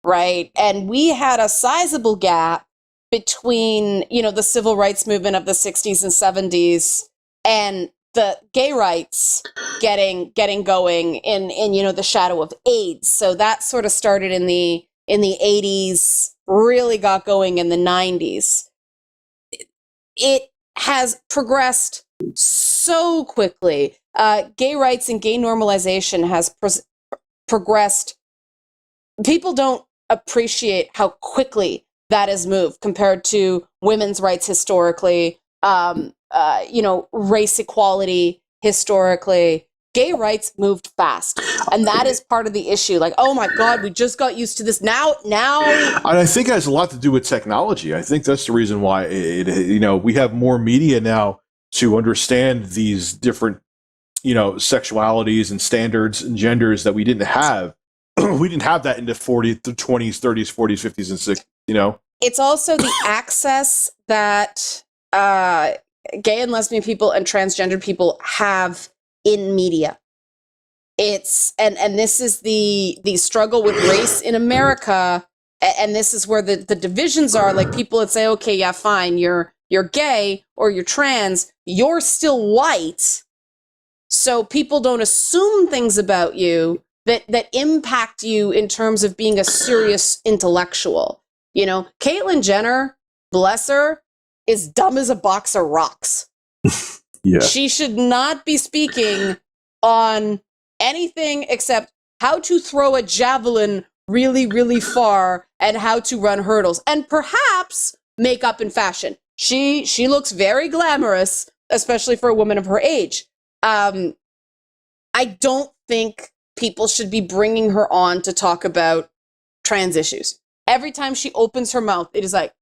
right? And we had a sizable gap between, the civil rights movement of the 60s and 70s and the gay rights getting going in the shadow of AIDS. So that sort of started in the 80s, really got going in the 90s. It has progressed so quickly. Gay rights and gay normalization has progressed. People don't appreciate how quickly that has moved compared to women's rights historically, race equality historically. Gay rights moved fast, and that is part of the issue. Like, oh my God, we just got used to this now. And I think it has a lot to do with technology. I think that's the reason why we have more media now to understand these different, sexualities and standards and genders that we didn't have. We didn't have that in the 40s, 20s, 30s, 40s, 50s, and 60s. It's also the access that gay and lesbian people and transgender people have in media. It's and this is the struggle with race in America, and this is where the divisions are. Like, people would say, okay, yeah, fine, you're gay or you're trans, you're still white, so people don't assume things about you that impact you in terms of being a serious intellectual. Caitlyn Jenner, bless her, is dumb as a box of rocks. Yeah. She should not be speaking on anything except how to throw a javelin really, really far and how to run hurdles, and perhaps makeup and fashion. She looks very glamorous, especially for a woman of her age. I don't think people should be bringing her on to talk about trans issues. Every time she opens her mouth, it is like,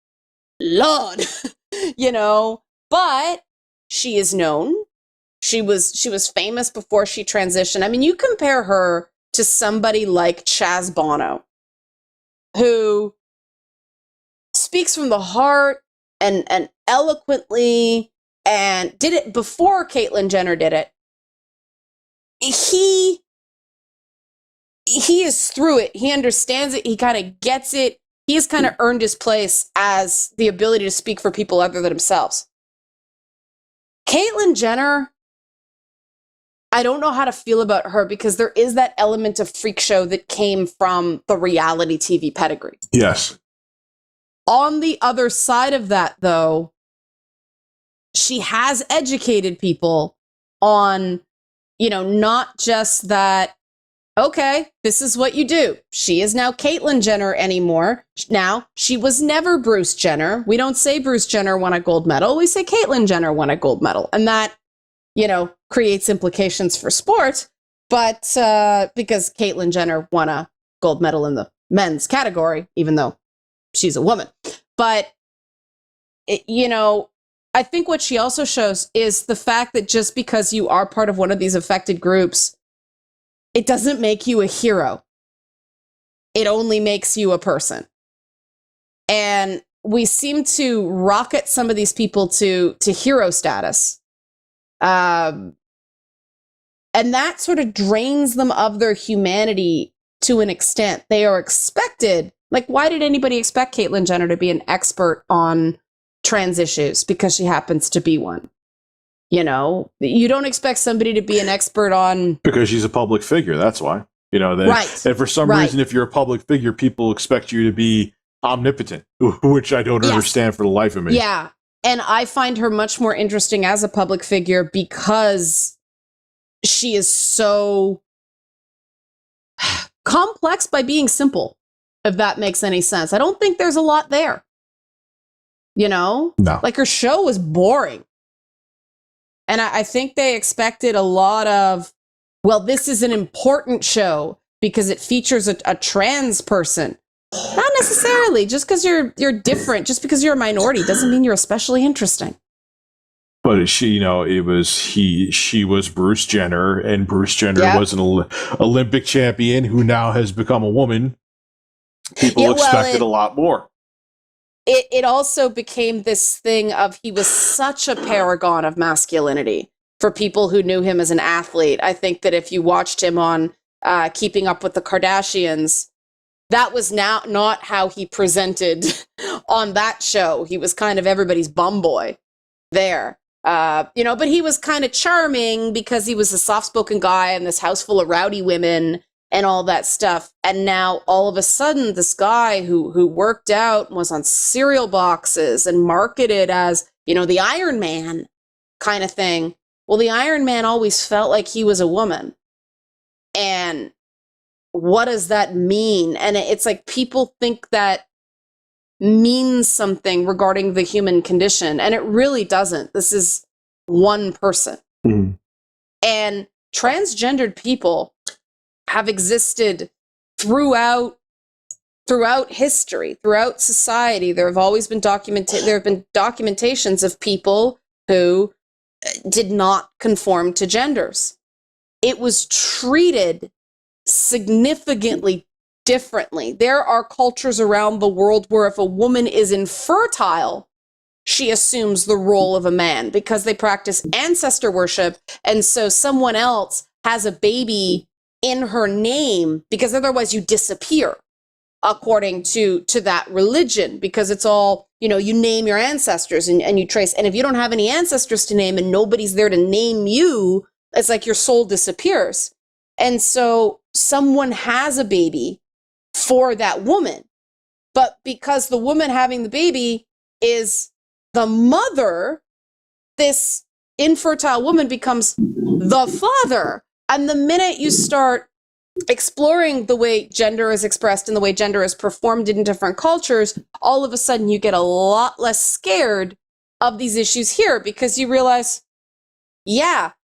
Lord, but she is known. She was famous before she transitioned. I mean, you compare her to somebody like Chaz Bono, who speaks from the heart and eloquently, and did it before Caitlyn Jenner did it. He is through it. He understands it. He kind of gets it. He has kind of earned his place as the ability to speak for people other than himself. Caitlyn Jenner, I don't know how to feel about her, because there is that element of freak show that came from the reality TV pedigree. Yes. On the other side of that, though, she has educated people on, not just that, okay, this is what you do. She is now Caitlyn Jenner anymore. Now, she was never Bruce Jenner. We don't say Bruce Jenner won a gold medal. We say Caitlyn Jenner won a gold medal. And that, creates implications for sport. But because Caitlyn Jenner won a gold medal in the men's category, even though she's a woman. But, I think what she also shows is the fact that just because you are part of one of these affected groups, it doesn't make you a hero. It only makes you a person. And we seem to rocket some of these people to hero status. And that sort of drains them of their humanity to an extent. They are expected, like, why did anybody expect Caitlyn Jenner to be an expert on trans issues? Because she happens to be one. You don't expect somebody to be an expert on... Because she's a public figure, that's why. Right. And for some reason, if you're a public figure, people expect you to be omnipotent, which I don't understand for the life of me. Yeah, and I find her much more interesting as a public figure because she is so complex by being simple, if that makes any sense. I don't think there's a lot there. No. Like, her show was boring. And I think they expected a lot of, well, this is an important show because it features a trans person. Not necessarily. Just because you're different, just because you're a minority, doesn't mean you're especially interesting. But she was Bruce Jenner, and Bruce Jenner was an Olympic champion who now has become a woman. People expected a lot more. It also became this thing of he was such a paragon of masculinity for people who knew him as an athlete. I think that if you watched him on Keeping Up with the Kardashians, that was now not how he presented on that show. He was kind of everybody's bum boy there. But he was kind of charming because he was a soft-spoken guy in this house full of rowdy women and all that stuff. And now all of a sudden, this guy who worked out and was on cereal boxes and marketed as, the Iron Man kind of thing. Well, the Iron Man always felt like he was a woman. And what does that mean? And it's like people think that means something regarding the human condition, and it really doesn't. This is one person. Mm-hmm. And transgendered people have existed throughout history, throughout society. There have always been documentations of people who did not conform to genders. It was treated significantly differently. There are cultures around the world where if a woman is infertile, she assumes the role of a man because they practice ancestor worship. And so someone else has a baby in her name because otherwise you disappear according to that religion, because it's all, you name your ancestors and you trace. And if you don't have any ancestors to name and nobody's there to name you, it's like your soul disappears. And so someone has a baby for that woman. But because the woman having the baby is the mother, this infertile woman becomes the father. And the minute you start exploring the way gender is expressed and the way gender is performed in different cultures, all of a sudden you get a lot less scared of these issues here, because you realize,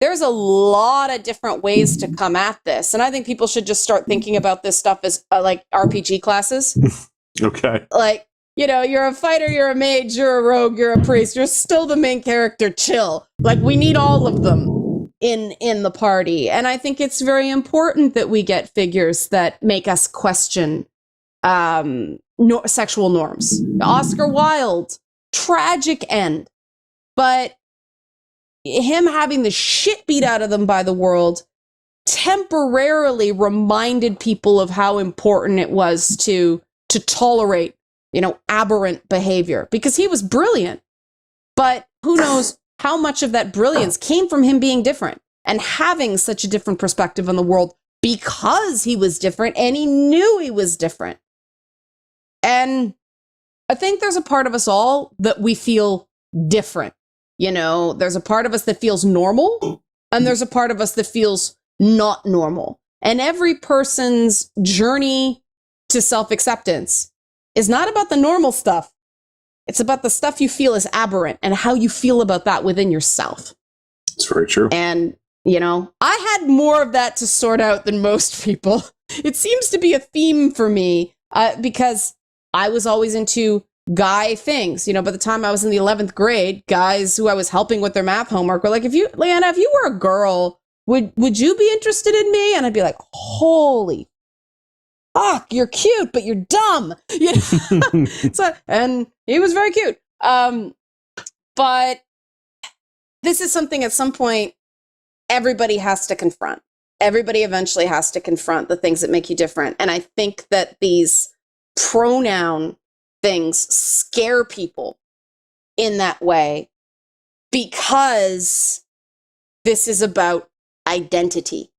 there's a lot of different ways to come at this. And I think people should just start thinking about this stuff as like RPG classes. Okay. Like, you're a fighter, you're a mage, you're a rogue, you're a priest, you're still the main character, chill. Like, we need all of them in the party. And I think it's very important that we get figures that make us question sexual norms. Oscar Wilde, tragic end. But him having the shit beat out of them by the world temporarily reminded people of how important it was to tolerate, aberrant behavior, because he was brilliant. But who knows how much of that brilliance came from him being different and having such a different perspective on the world because he was different and he knew he was different. And I think there's a part of us all that we feel different. There's a part of us that feels normal, and there's a part of us that feels not normal. And every person's journey to self-acceptance is not about the normal stuff. It's about the stuff you feel is aberrant and how you feel about that within yourself. It's very true. And, I had more of that to sort out than most people. It seems to be a theme for me because I was always into guy things. By the time I was in the 11th grade, guys who I was helping with their math homework were like, Liana, if you were a girl, would you be interested in me? And I'd be like, holy fuck, you're cute, but you're dumb. So, and he was very cute. But this is something at some point everybody has to confront. Everybody eventually has to confront the things that make you different. And I think that these pronoun things scare people in that way because this is about identity.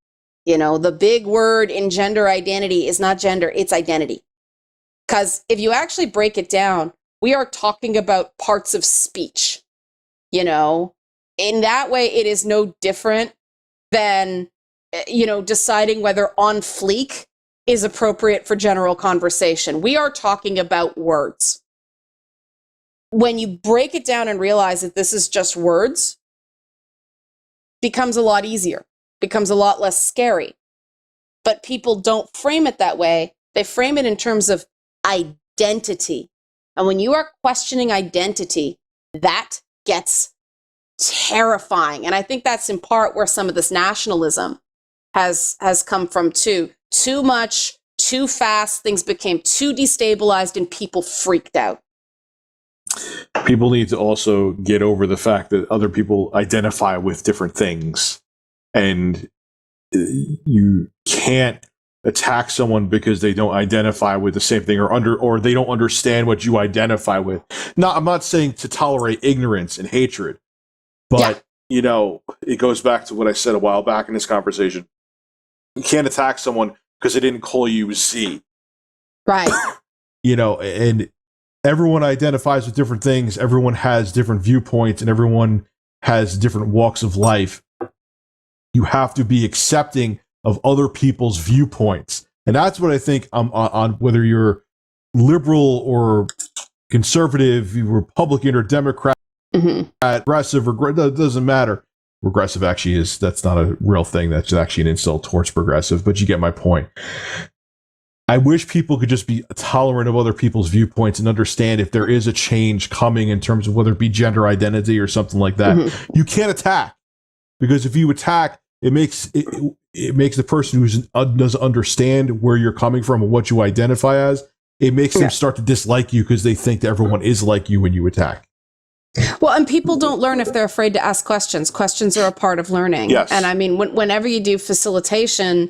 The big word in gender identity is not gender, it's identity. Because if you actually break it down, we are talking about parts of speech. In that way, it is no different than, deciding whether on fleek is appropriate for general conversation. We are talking about words. When you break it down and realize that this is just words, becomes a lot easier, becomes a lot less scary. But people don't frame it that way. They frame it in terms of identity. And when you are questioning identity, that gets terrifying. And I think that's in part where some of this nationalism has come from too. Too much, too fast, things became too destabilized and people freaked out. People need to also get over the fact that other people identify with different things. And you can't attack someone because they don't identify with the same thing or they don't understand what you identify with. I'm not saying to tolerate ignorance and hatred, but it goes back to what I said a while back in this conversation. You can't attack someone because they didn't call you Z. Right. And everyone identifies with different things. Everyone has different viewpoints and everyone has different walks of life. You have to be accepting of other people's viewpoints. And that's what I think on whether you're liberal or conservative, Republican or Democrat, progressive or it doesn't matter. Regressive actually that's not a real thing. That's actually an insult towards progressive, but you get my point. I wish people could just be tolerant of other people's viewpoints and understand if there is a change coming in terms of whether it be gender identity or something like that. You can't attack, because if you attack, it makes the person who doesn't understand where you're coming from and what you identify as, it makes them start to dislike you because they think that everyone is like you when you attack. Well, and people don't learn if they're afraid to ask questions. Questions are a part of learning. Yes. And I mean, whenever you do facilitation,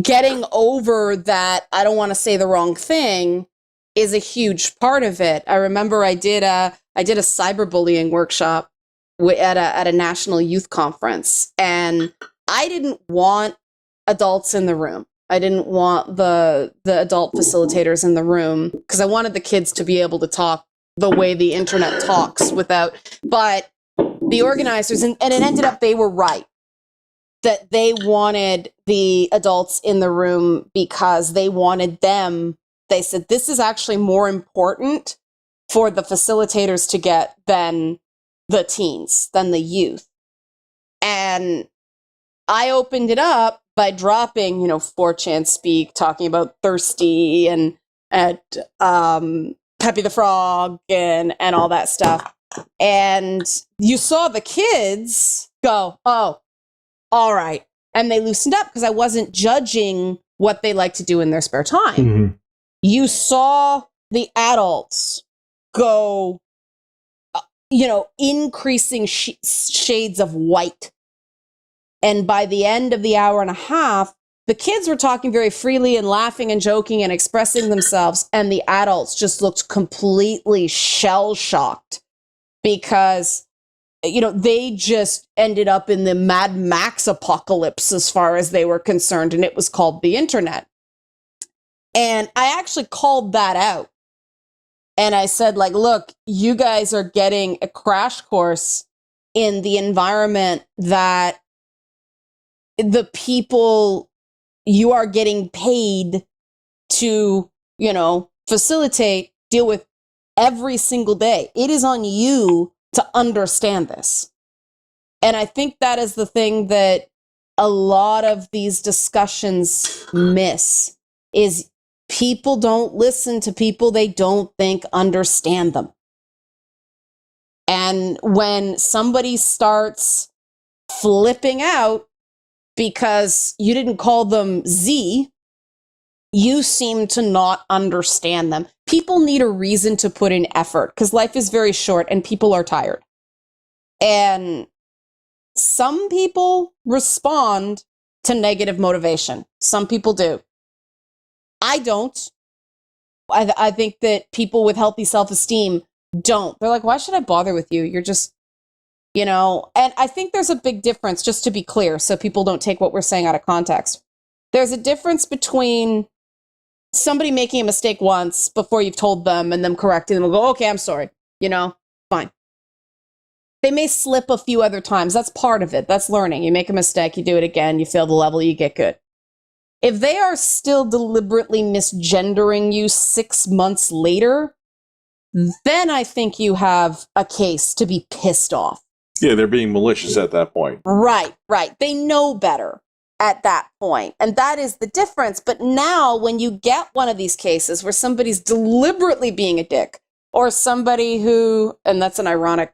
getting over that I don't want to say the wrong thing is a huge part of it. I remember I did a cyberbullying workshop at a national youth conference, and I didn't want adults in the room. I didn't want the adult facilitators in the room because I wanted the kids to be able to talk the way the internet talks but the organizers, and it ended up they were right, that they wanted the adults in the room because they wanted them. They said, this is actually more important for the facilitators to get than the teens, than the youth. And I opened it up by dropping, 4chan speak, talking about thirsty and Peppy the Frog and all that stuff. And you saw the kids go, oh, all right. And they loosened up because I wasn't judging what they like to do in their spare time. You saw the adults go, increasing shades of white. And by the end of the hour and a half, the kids were talking very freely and laughing and joking and expressing themselves. And the adults just looked completely shell-shocked because, they just ended up in the Mad Max apocalypse as far as they were concerned. And it was called the internet. And I actually called that out. And I said, look, you guys are getting a crash course in the environment that the people you are getting paid to, facilitate, deal with every single day. It is on you to understand this. And I think that is the thing that a lot of these discussions miss, is people don't listen to people they don't think understand them. And when somebody starts flipping out because you didn't call them Z, you seem to not understand them. People need a reason to put in effort because life is very short and people are tired. And some people respond to negative motivation. Some people do. I don't. I think that people with healthy self-esteem don't. They're like, why should I bother with you? You're just, and I think there's a big difference, just to be clear, so people don't take what we're saying out of context. There's a difference between somebody making a mistake once before you've told them and them correcting them and go, okay, I'm sorry, fine. They may slip a few other times. That's part of it. That's learning. You make a mistake, you do it again, you fail the level, you get good. If they are still deliberately misgendering you 6 months later, then I think you have a case to be pissed off. Yeah, they're being malicious at that point. Right. They know better at that point. And that is the difference. But now when you get one of these cases where somebody's deliberately being a dick, or somebody who, and that's an ironic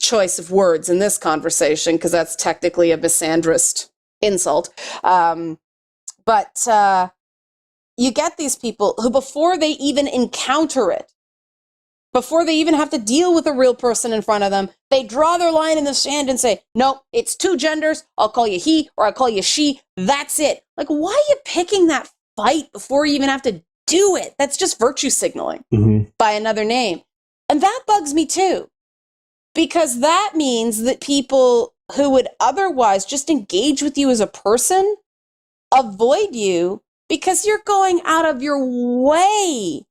choice of words in this conversation because that's technically a misandrist insult. But you get these people who, before they even encounter it, before they even have to deal with a real person in front of them, they draw their line in the sand and say, no, it's two genders. I'll call you he or I'll call you she. That's it. Like, why are you picking that fight before you even have to do it? That's just virtue signaling by another name. And that bugs me too, because that means that people who would otherwise just engage with you as a person avoid you because you're going out of your way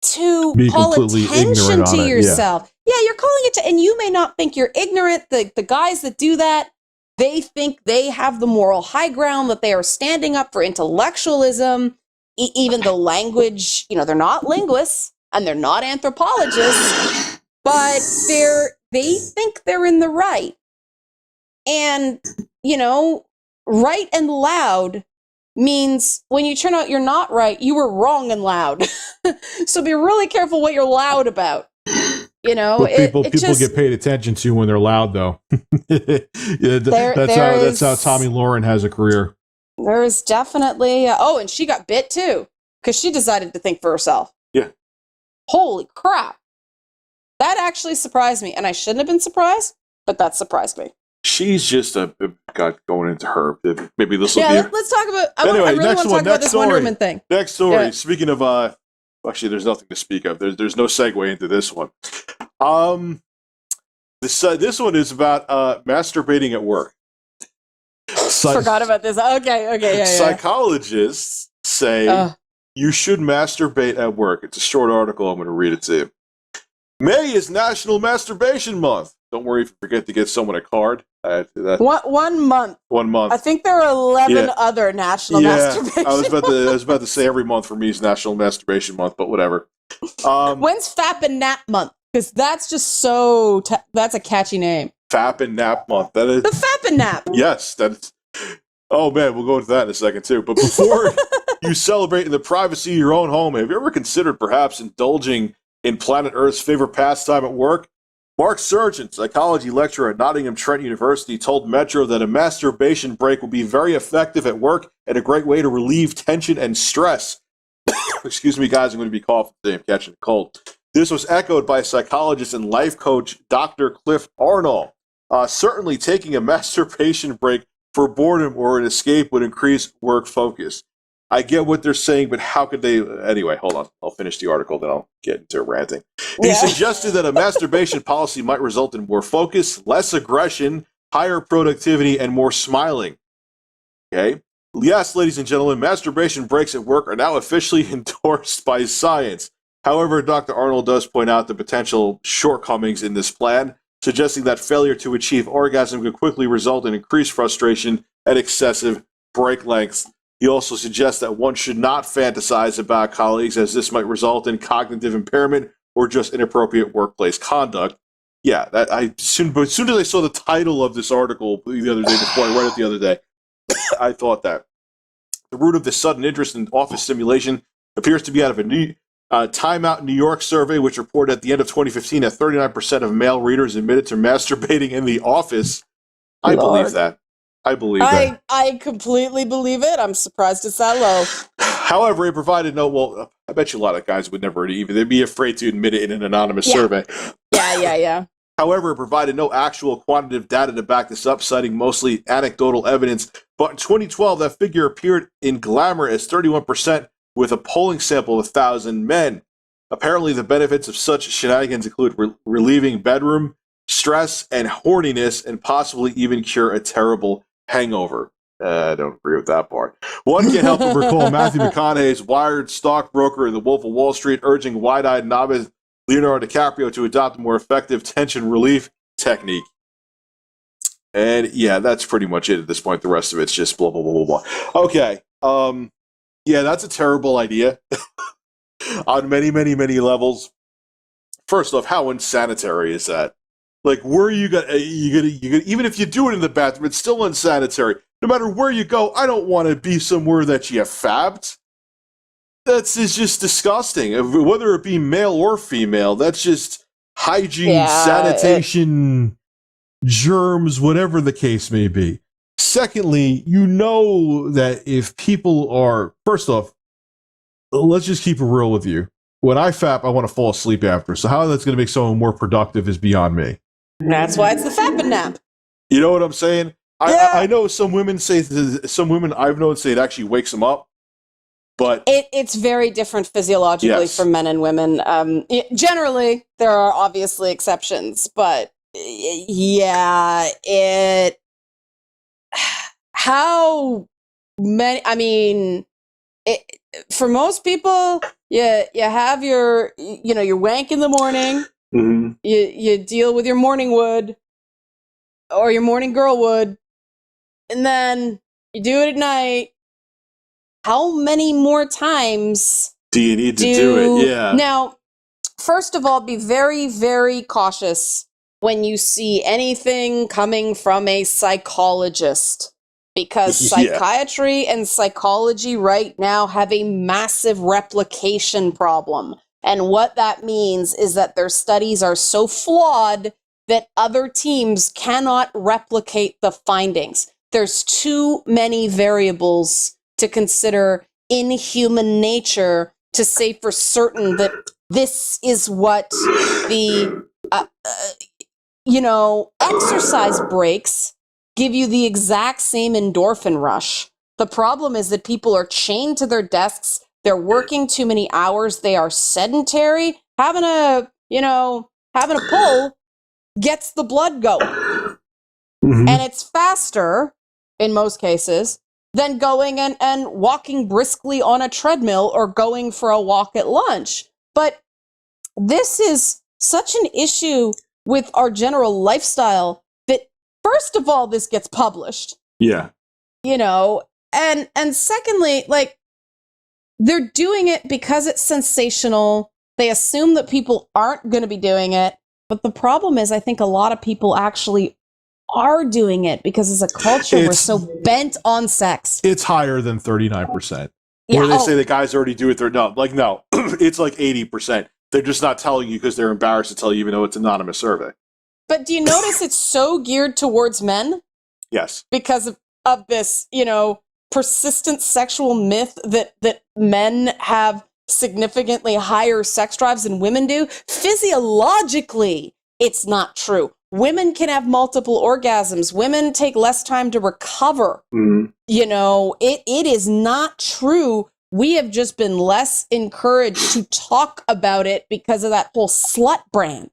to call attention to yourself. Yeah, you're calling it to, and you may not think you're ignorant. The guys that do that, they think they have the moral high ground, that they are standing up for intellectualism, even the language, they're not linguists and they're not anthropologists, but they think they're in the right. And, right and loud means when you turn out you're not right, you were wrong and loud. So be really careful what you're loud about. But people get paid attention to when they're loud, though. That's how Tommy Lauren has a career. There's definitely and she got bit too because she decided to think for herself. Yeah. Holy crap! That actually surprised me, and I shouldn't have been surprised, but that surprised me. She's just going into her. Maybe this will be. Let's talk about. I really want to talk about this Wonder Woman thing. Next story. Yeah. Speaking of, actually, there's nothing to speak of. There's no segue into this one. This one is about masturbating at work. Forgot about this. Okay, yeah. Psychologists say you should masturbate at work. It's a short article. I'm going to read it to you. May is National Masturbation Month. Don't worry if you forget to get someone a card. 1 month. 1 month. I think there are 11 other national masturbation. I was about to say every month for me is National Masturbation Month, but whatever. When's Fap and Nap Month? Because that's just that's a catchy name. Fap and Nap Month. That is the Fap and Nap. Yes, that's. Oh man, we'll go into that in a second too. But before you celebrate in the privacy of your own home, have you ever considered perhaps indulging in planet Earth's favorite pastime at work? Mark Surgeon, psychology lecturer at Nottingham Trent University, told Metro that a masturbation break will be very effective at work and a great way to relieve tension and stress. Excuse me, guys, I'm going to be coughing today. I'm catching a cold. This was echoed by psychologist and life coach Dr. Cliff Arnold. Certainly taking a masturbation break for boredom or an escape would increase work focus. I get what they're saying, but how could they? Anyway, hold on. I'll finish the article, then I'll get into ranting. He suggested that a masturbation policy might result in more focus, less aggression, higher productivity, and more smiling. Okay? Yes, ladies and gentlemen, masturbation breaks at work are now officially endorsed by science. However, Dr. Arnold does point out the potential shortcomings in this plan, suggesting that failure to achieve orgasm could quickly result in increased frustration and excessive break lengths. He also suggests that one should not fantasize about colleagues, as this might result in cognitive impairment or just inappropriate workplace conduct. Yeah, as soon as I saw the title of this article the other day, before I read it the other day, I thought that. The root of this sudden interest in office stimulation appears to be out of a Time Out New York survey, which reported at the end of 2015 that 39% of male readers admitted to masturbating in the office. I believe that. I completely believe it. I'm surprised it's that low. However, it provided I bet you a lot of guys would never they'd be afraid to admit it in an anonymous survey. Yeah. However, it provided no actual quantitative data to back this up, citing mostly anecdotal evidence. But in 2012, that figure appeared in Glamour as 31% with a polling sample of 1,000 men. Apparently, the benefits of such shenanigans include relieving bedroom stress and horniness, and possibly even cure a terrible hangover. I don't agree with that part. One can't help but recall Matthew McConaughey's Wired stockbroker in The Wolf of Wall Street urging wide-eyed novice Leonardo DiCaprio to adopt a more effective tension relief technique. And yeah, that's pretty much it at this point. The rest of it's just blah, blah, blah, blah, blah. Okay. Yeah, that's a terrible idea on many, many, many levels. First off, how unsanitary is that? Like, where are you gonna even if you do it in the bathroom, it's still unsanitary. No matter where you go, I don't want to be somewhere that you fabbed. Is just disgusting. Whether it be male or female, that's just hygiene, sanitation. germs, whatever the case may be. Secondly, you know that if people are, first off, let's just keep it real with you. When I fap, I want to fall asleep after. So how that's going to make someone more productive is beyond me. That's why it's the fapping nap. You know what I'm saying? Yeah. I know some women I've known say it actually wakes them up, but it's very different physiologically for men and women. Generally, there are obviously exceptions, but yeah, how many? I mean, for most people, you have your wank in the morning. Mm-hmm. You deal with your morning wood or your morning girl wood, and then you do it at night. How many more times do you need to do it? Yeah. Now, first of all, be very, very cautious when you see anything coming from a psychologist, because psychiatry and psychology right now have a massive replication problem. And what that means is that their studies are so flawed that other teams cannot replicate the findings. There's too many variables to consider in human nature to say for certain that this is what the, exercise breaks give you the exact same endorphin rush. The problem is that people are chained to their desks. They're working too many hours. They are sedentary. Having a pull gets the blood going. Mm-hmm. And it's faster, in most cases, than going and walking briskly on a treadmill or going for a walk at lunch. But this is such an issue with our general lifestyle that, first of all, this gets published. Yeah. And secondly, they're doing it because it's sensational. They assume that people aren't going to be doing it. But the problem is, I think a lot of people actually are doing it because as a culture, we're so bent on sex. It's higher than 39%. Where they say the guys already do it. No, it's like 80%. They're just not telling you because they're embarrassed to tell you, even though it's an anonymous survey. But do you notice it's so geared towards men? Yes. Because of this, persistent sexual myth that men have significantly higher sex drives than women do. Physiologically, it's not true. Women can have multiple orgasms. Women take less time to recover. Mm-hmm. It is not true. We have just been less encouraged to talk about it because of that whole slut brand,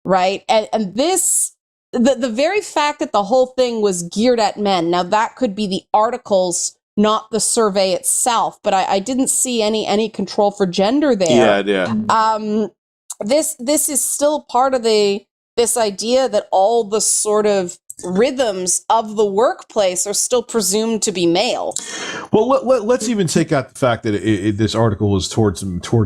right? And this, the very fact that the whole thing was geared at men, now that could be the articles, not the survey itself, but I didn't see any control for gender there. Yeah. This is still part of this idea that all the sort of rhythms of the workplace are still presumed to be male. Well, let's even take out the fact that this article is towards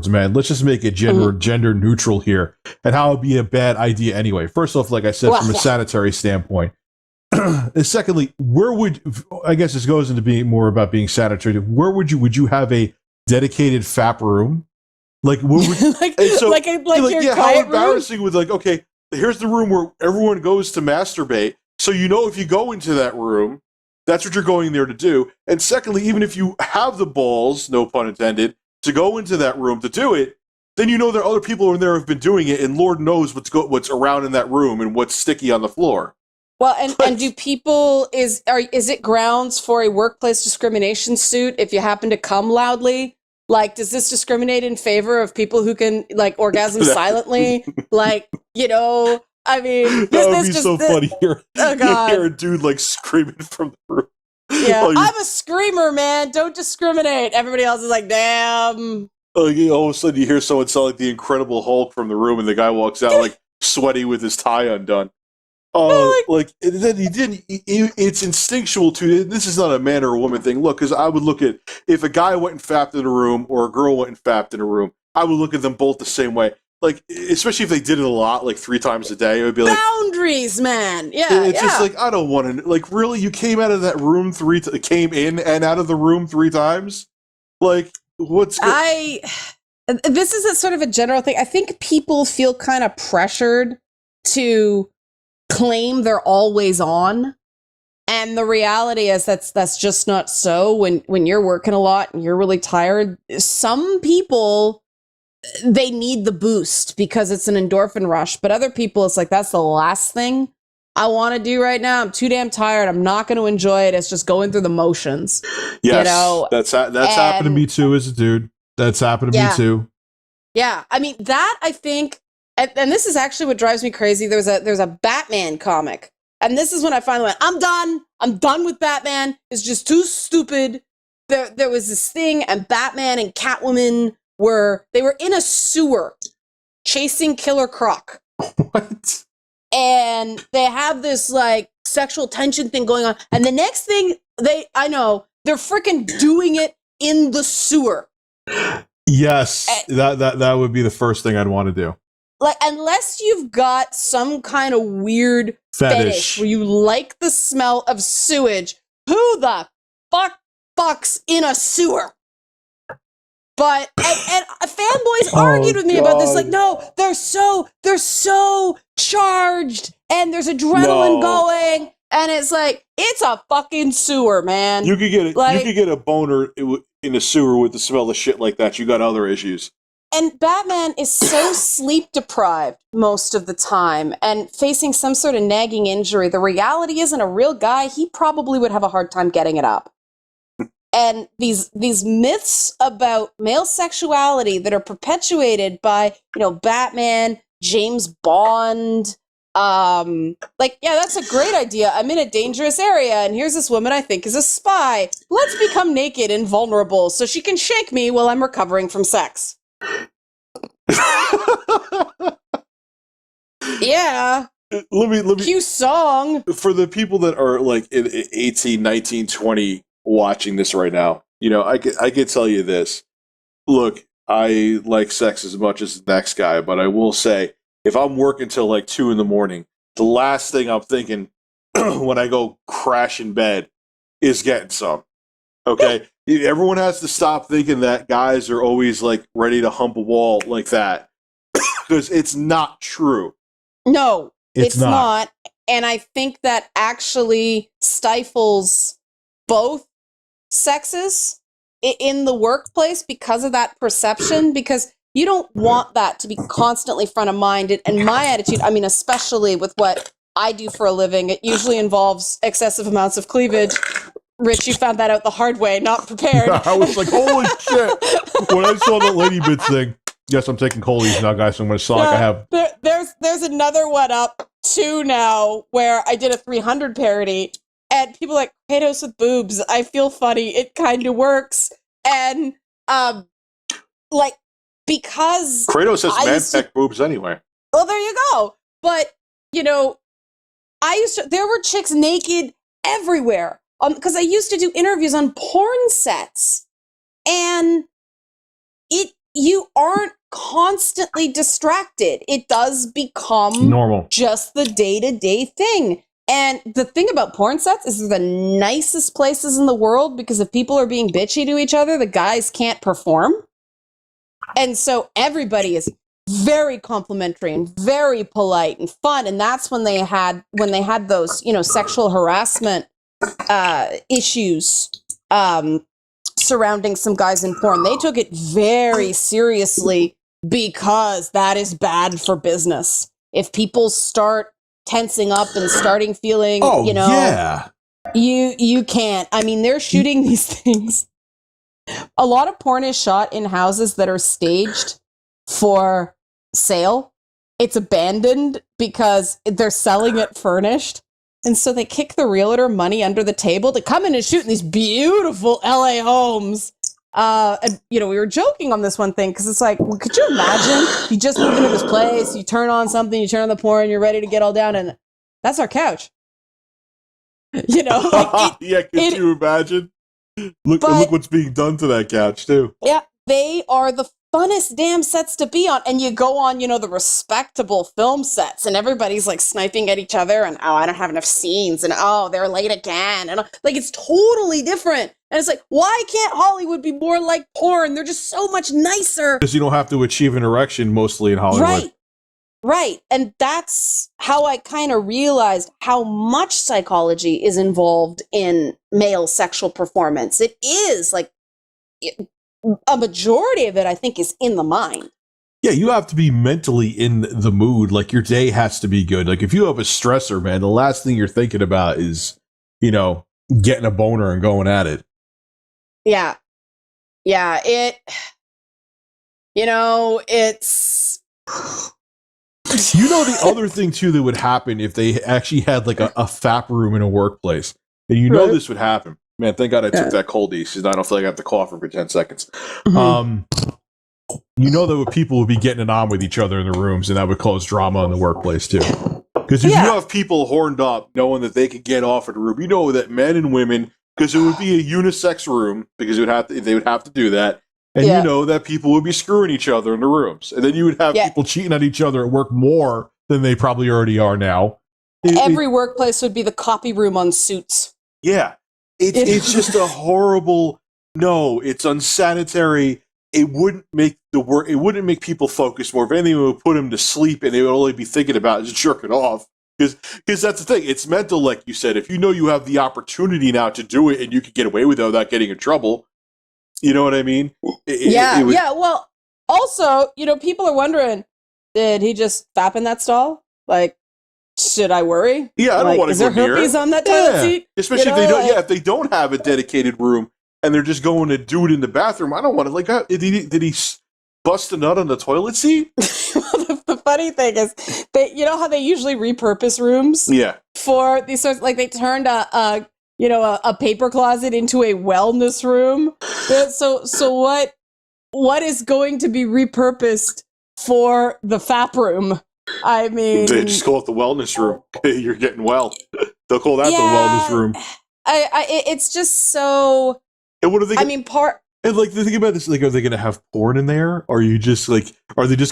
men. Let's just make it gender neutral here, and how it would be a bad idea anyway. First off, like I said, from a sanitary standpoint. And secondly, I guess this goes into being more about being sanitary. Where would you have a dedicated FAP room? Like, what would, how embarrassing room? With okay, here's the room where everyone goes to masturbate. So if you go into that room, that's what you're going there to do. And secondly, even if you have the balls, no pun intended, to go into that room to do it, then that other people in there have been doing it, and Lord knows what's around in that room and what's sticky on the floor. Well, and do people is it grounds for a workplace discrimination suit if you happen to come loudly? Does this discriminate in favor of people who can orgasm silently? I mean, that would be so funny. Oh God, you hear a dude screaming from the room. Yeah, I'm a screamer, man. Don't discriminate. Everybody else is like, damn. All of a sudden, you hear someone sound like the Incredible Hulk from the room, and the guy walks out sweaty with his tie undone. Then he didn't. It's instinctual to. This is not a man or a woman thing. Look, because I would look at if a guy went and fapped in a room or a girl went and fapped in a room, I would look at them both the same way. Especially if they did it a lot, 3 times a day, it would be boundaries, man. Yeah, it's just I don't want to. Really, you came out of that room came in and out of the room 3 times. What's? This is a sort of a general thing. I think people feel kind of pressured to claim they're always on. And the reality is that's just not so. When you're working a lot and you're really tired, some people, they need the boost because it's an endorphin rush. But other people, it's like, that's the last thing I want to do right now. I'm too damn tired. I'm not going to enjoy it. It's just going through the motions. Yes, you know? that's happened to me too as a dude. That's happened to me too. Yeah, I mean, that I think, and this is actually what drives me crazy. There's a Batman comic. And this is when I finally went, I'm done. I'm done with Batman. It's just too stupid. There was this thing, and Batman and Catwoman were in a sewer chasing Killer Croc. What? And they have this like sexual tension thing going on. And the next thing they're freaking doing it in the sewer. Yes, that would be the first thing I'd want to do. Like, unless you've got some kind of weird fetish where you like the smell of sewage, who the fuck fucks in a sewer? But and fanboys argued with me about this. Like, no, they're so charged, and there's adrenaline going, and it's like, it's a fucking sewer, man. You could get a boner in a sewer with the smell of shit like that. You got other issues. And Batman is so sleep deprived most of the time and facing some sort of nagging injury. The reality isn't a real guy. He probably would have a hard time getting it up. And these myths about male sexuality that are perpetuated by, Batman, James Bond, that's a great idea. I'm in a dangerous area, and here's this woman I think is a spy. Let's become naked and vulnerable so she can shake me while I'm recovering from sex. Yeah. Let me cue song. For the people that are like in 18, 19, 20 watching this right now, I could tell you this. Look, I like sex as much as the next guy, but I will say, if I'm working till like 2 a.m, the last thing I'm thinking when I go crash in bed is getting some. Okay? Everyone has to stop thinking that guys are always like ready to hump a wall like that. Because it's not true. No, it's not. And I think that actually stifles both sexes in the workplace because of that perception, because you don't want that to be constantly front of mind. And my attitude, I mean, especially with what I do for a living, it usually involves excessive amounts of cleavage. Rich, you found that out the hard way, not prepared. I was like, holy shit. When I saw that lady bit thing, yes, I'm taking colies now, guys. So I'm going to sound like I have. There's another one up, too, now, where I did a 300 parody, and people are like, Kratos with boobs, I feel funny, it kind of works. And, because... Kratos has man-tech boobs anyway. Well, there you go. But, there were chicks naked everywhere. Because I used to do interviews on porn sets, and you aren't constantly distracted. It does become normal, just the day-to-day thing. And the thing about porn sets is they're the nicest places in the world, because if people are being bitchy to each other, the guys can't perform. And so everybody is very complimentary and very polite and fun. And that's when they had those, sexual harassment issues surrounding some guys in porn. They took it very seriously because that is bad for business. If people start tensing up and starting feeling, you can't. I mean, they're shooting these things. A lot of porn is shot in houses that are staged for sale. It's abandoned because they're selling it furnished. And so they kick the realtor money under the table to come in and shoot in these beautiful LA homes. And, we were joking on this one thing, because it's like, well, could you imagine? You just move into this place, you turn on something, you turn on the porn, you're ready to get all down, and that's our couch. Could you imagine? Look what's being done to that couch, too. Yeah, they are the funnest damn sets to be on. And you go on, the respectable film sets, and everybody's like sniping at each other, and I don't have enough scenes, and they're late again, and like, it's totally different. And it's like, why can't Hollywood be more like porn? They're just so much nicer. Because you don't have to achieve an erection mostly in Hollywood. Right. Right. And that's how I kind of realized how much psychology is involved in male sexual performance. It is like a majority of it, I think, is in the mind. Yeah, you have to be mentally in the mood. Like your day has to be good. Like if you have a stressor, man, the last thing you're thinking about is, getting a boner and going at it. Yeah. Yeah. It's. The other thing too that would happen if they actually had like a FAP room in a workplace, and Right. this would hahappen. Man, thank God I took that cold ease because I don't feel like I have to cough for 10 seconds. Mhm. That people would be getting it on with each other in the rooms, and that would cause drama in the workplace too. Because if you have people horned up, knowing that they could get off at a room, that men and women, because it would be a unisex room, because they would have to do that. And that people would be screwing each other in the rooms. And then you would have people cheating on each other at work more than they probably already are now. Every workplace would be the copy room on Suits. Yeah. It's just a horrible, it's unsanitary. It wouldn't make it wouldn't make people focus more. If anything, it would put them to sleep and they would only be thinking about just jerking off. Because that's the thing. It's mental, like you said. If you have the opportunity now to do it and you can get away with it without getting in trouble, you know what I mean? Yeah. Well, also, people are wondering, did he just fap in that stall? Like, should I worry? Yeah, I don't want to go near. Is there herpes on that toilet seat? Especially if they don't. If they don't have a dedicated room and they're just going to do it in the bathroom. I don't want to. Like, did he bust a nut on the toilet seat? The funny thing is, how they usually repurpose rooms? Yeah. For these sorts, like they turned a paper closet into a wellness room. So what is going to be repurposed for the FAP room? I mean, they just call it the wellness room. You're getting well. They'll call that the wellness room. It's just so. And what are they? And like the thing about this, like, are they going to have porn in there? Or are they just going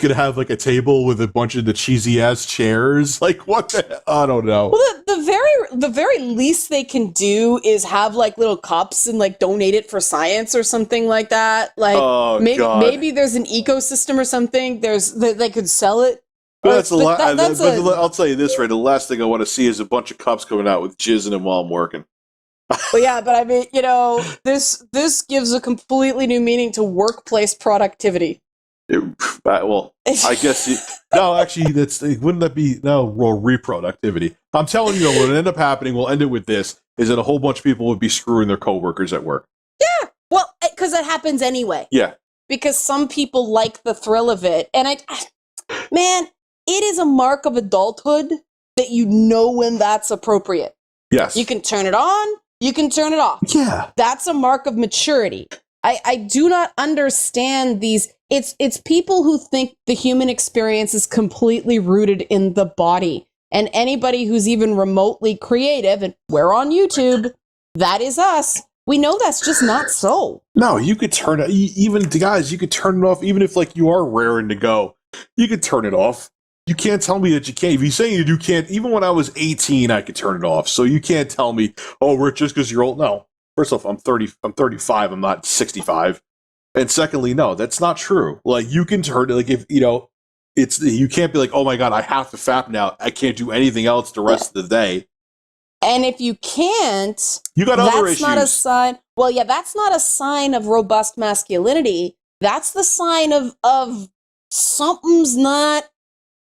to have like a table with a bunch of the cheesy ass chairs? Like what? I don't know. Well, the very least they can do is have like little cups and like donate it for science or something like that. Like maybe there's an ecosystem or something. They could sell it. But I'll tell you this, right? The last thing I want to see is a bunch of cups coming out with jizz in them while I'm working. Well, yeah, but I mean, this gives a completely new meaning to workplace productivity. I guess actually, wouldn't that be reproductivity? I'm telling you, what will end up happening, we'll end it with this, is that a whole bunch of people would be screwing their coworkers at work. Yeah, well, because it happens anyway. Yeah, because some people like the thrill of it, and man, it is a mark of adulthood that when that's appropriate. Yes, you can turn it on. You can turn it off. Yeah. That's a mark of maturity. I do not understand these. It's people who think the human experience is completely rooted in the body. And anybody who's even remotely creative, and we're on YouTube, that is us. We know that's just not so. No, you could turn it, even the guys, you could turn it off, even if like you are raring to go. You could turn it off. You can't tell me that you can't. If you're saying you can't, even when I was 18, I could turn it off. So you can't tell me, Rich, just because you're old. No. First off, I'm 35. I'm not 65. And secondly, no, that's not true. Like, you can turn it, like, if, you can't be like, oh my God, I have to FAP now. I can't do anything else the rest of the day. And if you can't, you got other issues. That's not a sign. Well, yeah, that's not a sign of robust masculinity. That's the sign of something's not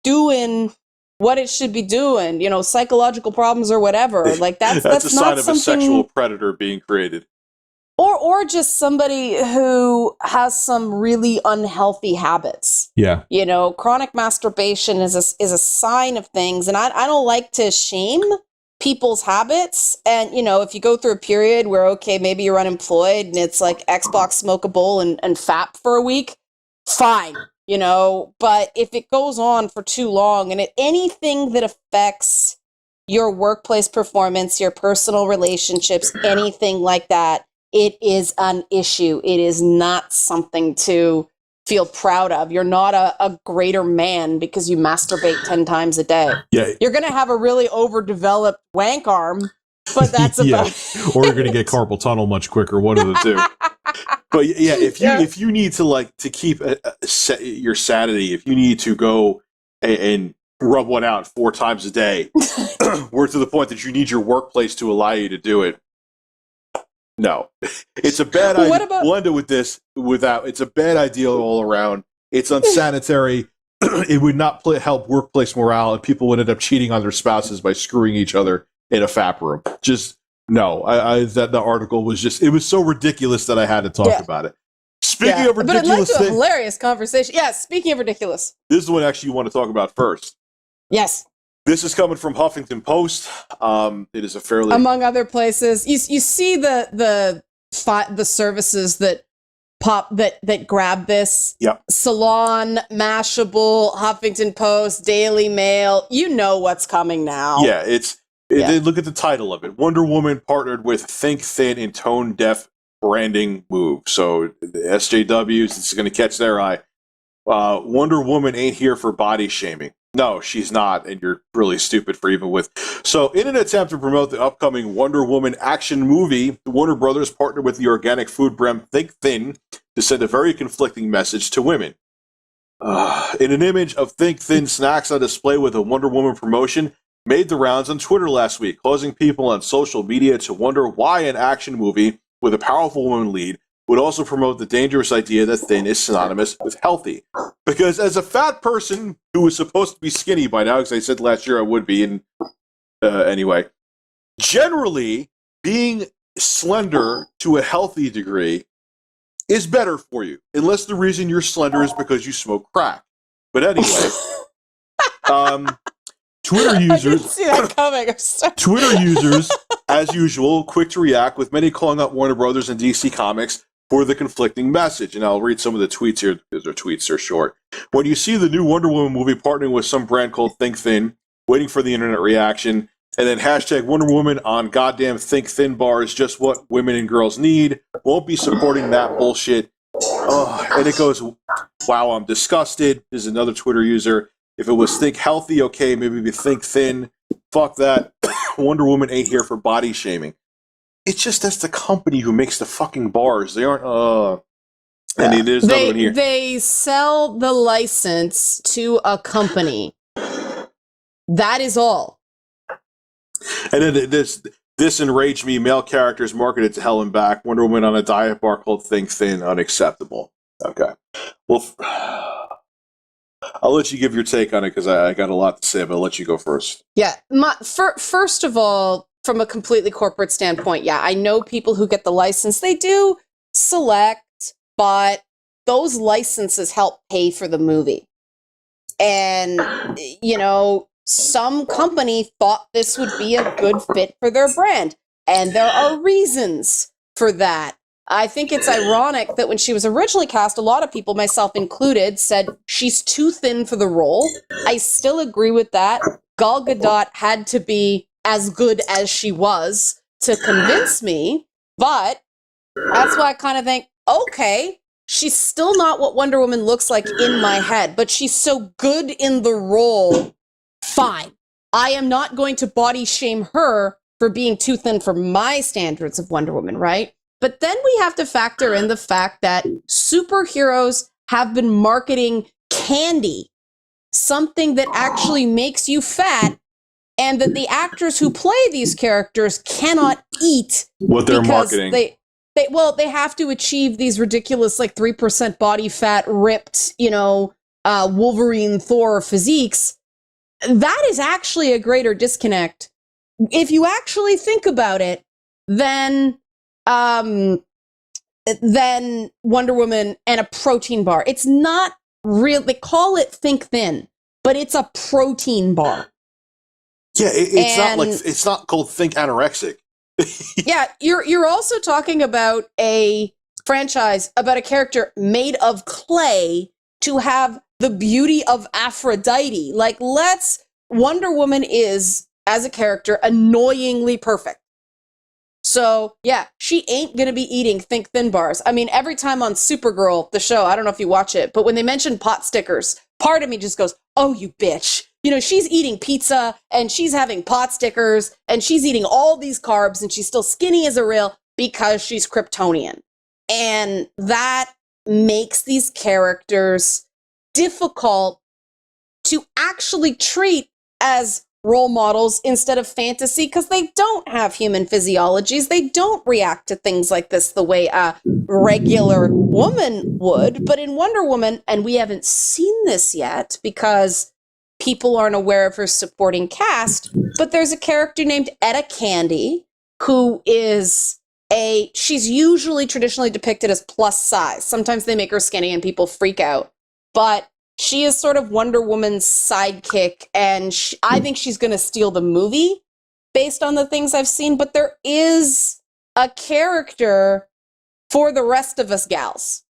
doing what it should be doing, psychological problems or whatever. Like that's a sign not of a sexual predator being created. Or just somebody who has some really unhealthy habits. Yeah. Chronic masturbation is a sign of things. And I don't like to shame people's habits. And, if you go through a period where, maybe you're unemployed and it's like Xbox, smoke a bowl and FAP for a week, fine. But if it goes on for too long and anything that affects your workplace performance, your personal relationships, anything like that, it is an issue. It is not something to feel proud of. You're not a greater man because you masturbate 10 times a day. Yeah. You're going to have a really overdeveloped wank arm, but that's about it. Or you're going to get carpal tunnel much quicker, one of the two. But yeah, if you need to to keep your sanity, if you need to go and rub one out 4 times a day. We're to the point that you need your workplace to allow you to do it. No, it's a bad idea. What about- we'll end it with this. It's a bad idea all around. It's unsanitary. It would not help workplace morale, and people would end up cheating on their spouses by screwing each other in a FAP room. Just no. That the article was it was so ridiculous that I had to talk about it. Speaking of ridiculous, but it led to a hilarious conversation. Yeah, speaking of ridiculous, this is the one actually you want to talk about first. Yes. This is coming from Huffington Post. It is a fairly, among other places. You see the services that that grab this. Yep. Salon, Mashable, Huffington Post, Daily Mail. You know what's coming now. Yeah, look at the title of it. Wonder Woman partnered with Think Thin in tone deaf branding move. So the SJWs, this is going to catch their eye. Wonder Woman ain't here for body shaming. No, she's not, and you're really stupid for even with. So, in an attempt to promote the upcoming Wonder Woman action movie, Warner Brothers partnered with the organic food brand Think Thin to send a very conflicting message to women. In an image of Think Thin snacks on display with a Wonder Woman promotion made the rounds on Twitter last week, causing people on social media to wonder why an action movie with a powerful woman lead would also promote the dangerous idea that thin is synonymous with healthy. Because as a fat person who was supposed to be skinny by now, because I said last year I would be, and anyway, generally being slender to a healthy degree is better for you, unless the reason you're slender is because you smoke crack. But anyway, Twitter users, I didn't see that coming. Twitter users, as usual, quick to react, with many calling out Warner Brothers and DC Comics for the conflicting message. And I'll read some of the tweets here because their tweets are short. When you see the new Wonder Woman movie partnering with some brand called Think Thin, waiting for the internet reaction, and then hashtag Wonder Woman on goddamn Think Thin bar is just what women and girls need, won't be supporting that bullshit. Oh, and it goes, wow, I'm disgusted. There's another Twitter user. If it was Think Healthy, okay, maybe we Think Thin. Fuck that. Wonder Woman ain't here for body shaming. It's just that's the company who makes the fucking bars. They aren't. And there's another one here. They sell the license to a company. That is all. And then this enraged me. Male characters marketed to hell and back. Wonder Woman on a diet bar called Think Thin. Unacceptable. Okay. Well, I'll let you give your take on it because I got a lot to say, but I'll let you go first. Yeah. First of all, from a completely corporate standpoint, yeah, I know people who get the license. They do select, but those licenses help pay for the movie. And, some company thought this would be a good fit for their brand. And there are reasons for that. I think it's ironic that when she was originally cast, a lot of people, myself included, said she's too thin for the role. I still agree with that. Gal Gadot had to be as good as she was to convince me, but that's why I kind of think, okay, she's still not what Wonder Woman looks like in my head, but she's so good in the role, fine. I am not going to body shame her for being too thin for my standards of Wonder Woman, right? But then we have to factor in the fact that superheroes have been marketing candy, something that actually makes you fat, and that the actors who play these characters cannot eat what they're marketing. They have to achieve these ridiculous 3% body fat, ripped, Wolverine, Thor physiques. That is actually a greater disconnect. If you actually think about it, then Wonder Woman and a protein bar. It's not real. They call it Think Thin, but it's a protein bar. Yeah, it's not called Think Anorexic. Yeah, you're also talking about a franchise, about a character made of clay to have the beauty of Aphrodite. Wonder Woman is, as a character, annoyingly perfect. So, yeah, she ain't gonna be eating Think Thin bars. I mean, every time on Supergirl, the show, I don't know if you watch it, but when they mention pot stickers, part of me just goes, oh, you bitch. She's eating pizza, and she's having pot stickers, and she's eating all these carbs, and she's still skinny as a rail because she's Kryptonian. And that makes these characters difficult to actually treat as role models instead of fantasy, because they don't have human physiologies. They don't react to things like this the way a regular woman would. But in Wonder Woman, and we haven't seen this yet because people aren't aware of her supporting cast, but there's a character named Etta Candy who is she's usually traditionally depicted as plus size. Sometimes they make her skinny and people freak out. But she is sort of Wonder Woman's sidekick, and I think she's going to steal the movie based on the things I've seen. But there is a character for the rest of us gals.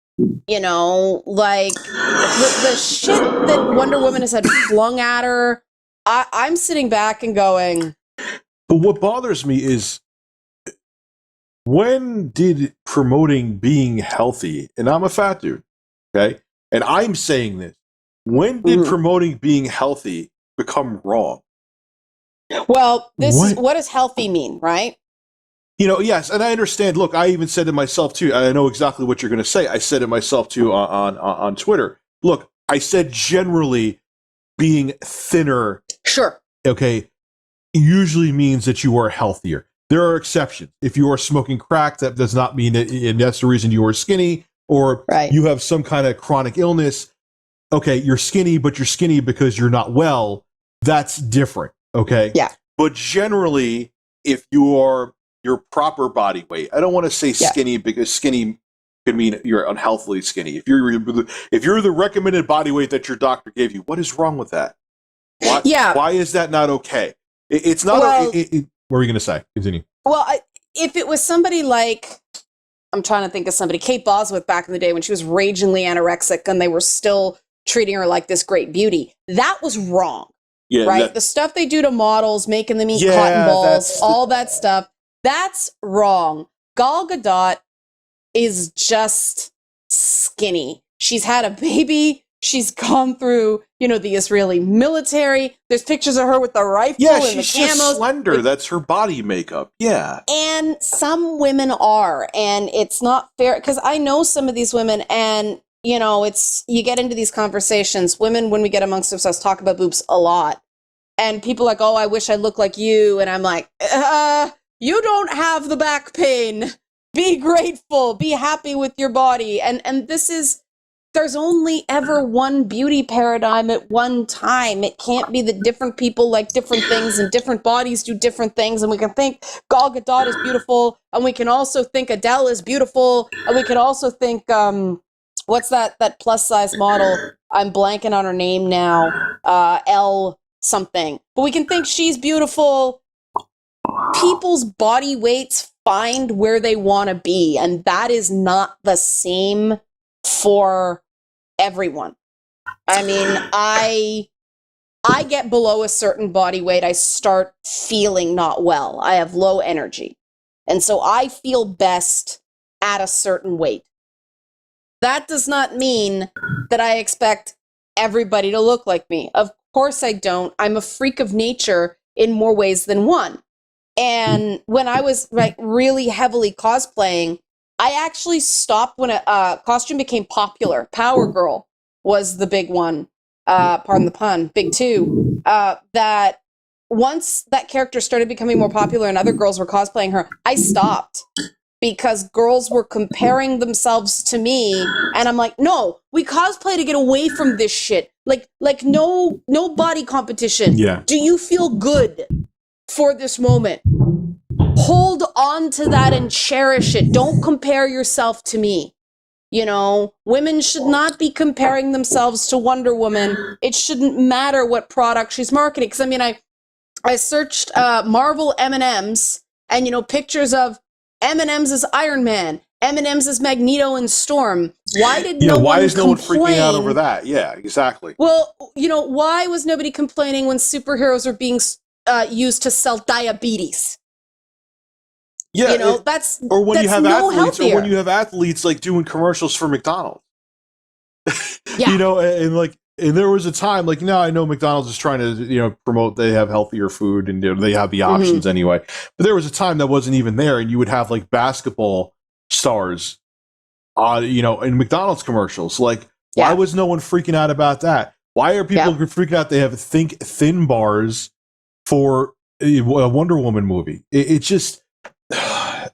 You know, like the shit that Wonder Woman has had flung at her. I'm sitting back and going. But what bothers me is, when did promoting being healthy, and I'm a fat dude, okay, and I'm saying this, when did promoting being healthy become wrong? Well, what does healthy mean, right? You know, yes, and I understand. Look, I even said it myself too. I know exactly what you're going to say. I said it myself too on Twitter. Look, I said generally being thinner, sure, okay, usually means that you are healthier. There are exceptions. If you are smoking crack, that does not mean that, and that's the reason you are skinny, or you have some kind of chronic illness. Okay, you're skinny, but you're skinny because you're not well. That's different, okay? Yeah. But generally, if you are your proper body weight, I don't want to say skinny because skinny could mean you're unhealthily skinny. If you're the recommended body weight that your doctor gave you, what is wrong with that? Why is that not okay? It's not. What were you going to say? Continue. Well, if it was somebody like, I'm trying to think of somebody, Kate Bosworth back in the day when she was ragingly anorexic and they were still treating her like this great beauty, that was wrong. Yeah, right? The stuff they do to models, making them eat cotton balls, all that stuff, that's wrong. Gal Gadot is just skinny. She's had a baby. She's gone through, the Israeli military. There's pictures of her with the rifle and the camos. She's just slender. That's her body makeup. Yeah. And some women are, and it's not fair, because I know some of these women, and, you get into these conversations. Women, when we get amongst ourselves, talk about boobs a lot. And people are like, oh, I wish I looked like you. And I'm like, you don't have the back pain. Be grateful. Be happy with your body. And there's only ever one beauty paradigm at one time. It can't be that different people like different things and different bodies do different things. And we can think Gal Gadot is beautiful, and we can also think Adele is beautiful, and we can also think, what's that plus size model? I'm blanking on her name now. L something. But we can think she's beautiful. People's body weights find where they want to be, and that is not the same for everyone. I mean, I get below a certain body weight, I start feeling not well. I have low energy. And so I feel best at a certain weight. That does not mean that I expect everybody to look like me. Of course I don't. I'm a freak of nature in more ways than one. And when I was really heavily cosplaying, I actually stopped when a costume became popular. Power Girl was the big one. Pardon the pun, big two. That once that character started becoming more popular and other girls were cosplaying her, I stopped because girls were comparing themselves to me. And I'm like, no, we cosplay to get away from this shit. Like no body competition. Yeah. Do you feel good for this moment? Hold on to that and cherish it. Don't compare yourself to me. Women should not be comparing themselves to Wonder Woman. It shouldn't matter what product she's marketing. Because, I searched Marvel M&Ms and, pictures of M&Ms as Iron Man, M&Ms as Magneto and Storm. Why did why is no one freaking out over that? Yeah, exactly. Well, why was nobody complaining when superheroes were being used to sell diabetes? Yeah, that's or when that's you have no athletes, healthier. or when you have athletes like doing commercials for McDonald's. Yeah. And there was a time now I know McDonald's is trying to promote they have healthier food and they have the options anyway. But there was a time that wasn't even there, and you would have basketball stars, in McDonald's commercials. Why was no one freaking out about that? Why are people freaking out? They have think thin bars for a Wonder Woman movie. It just,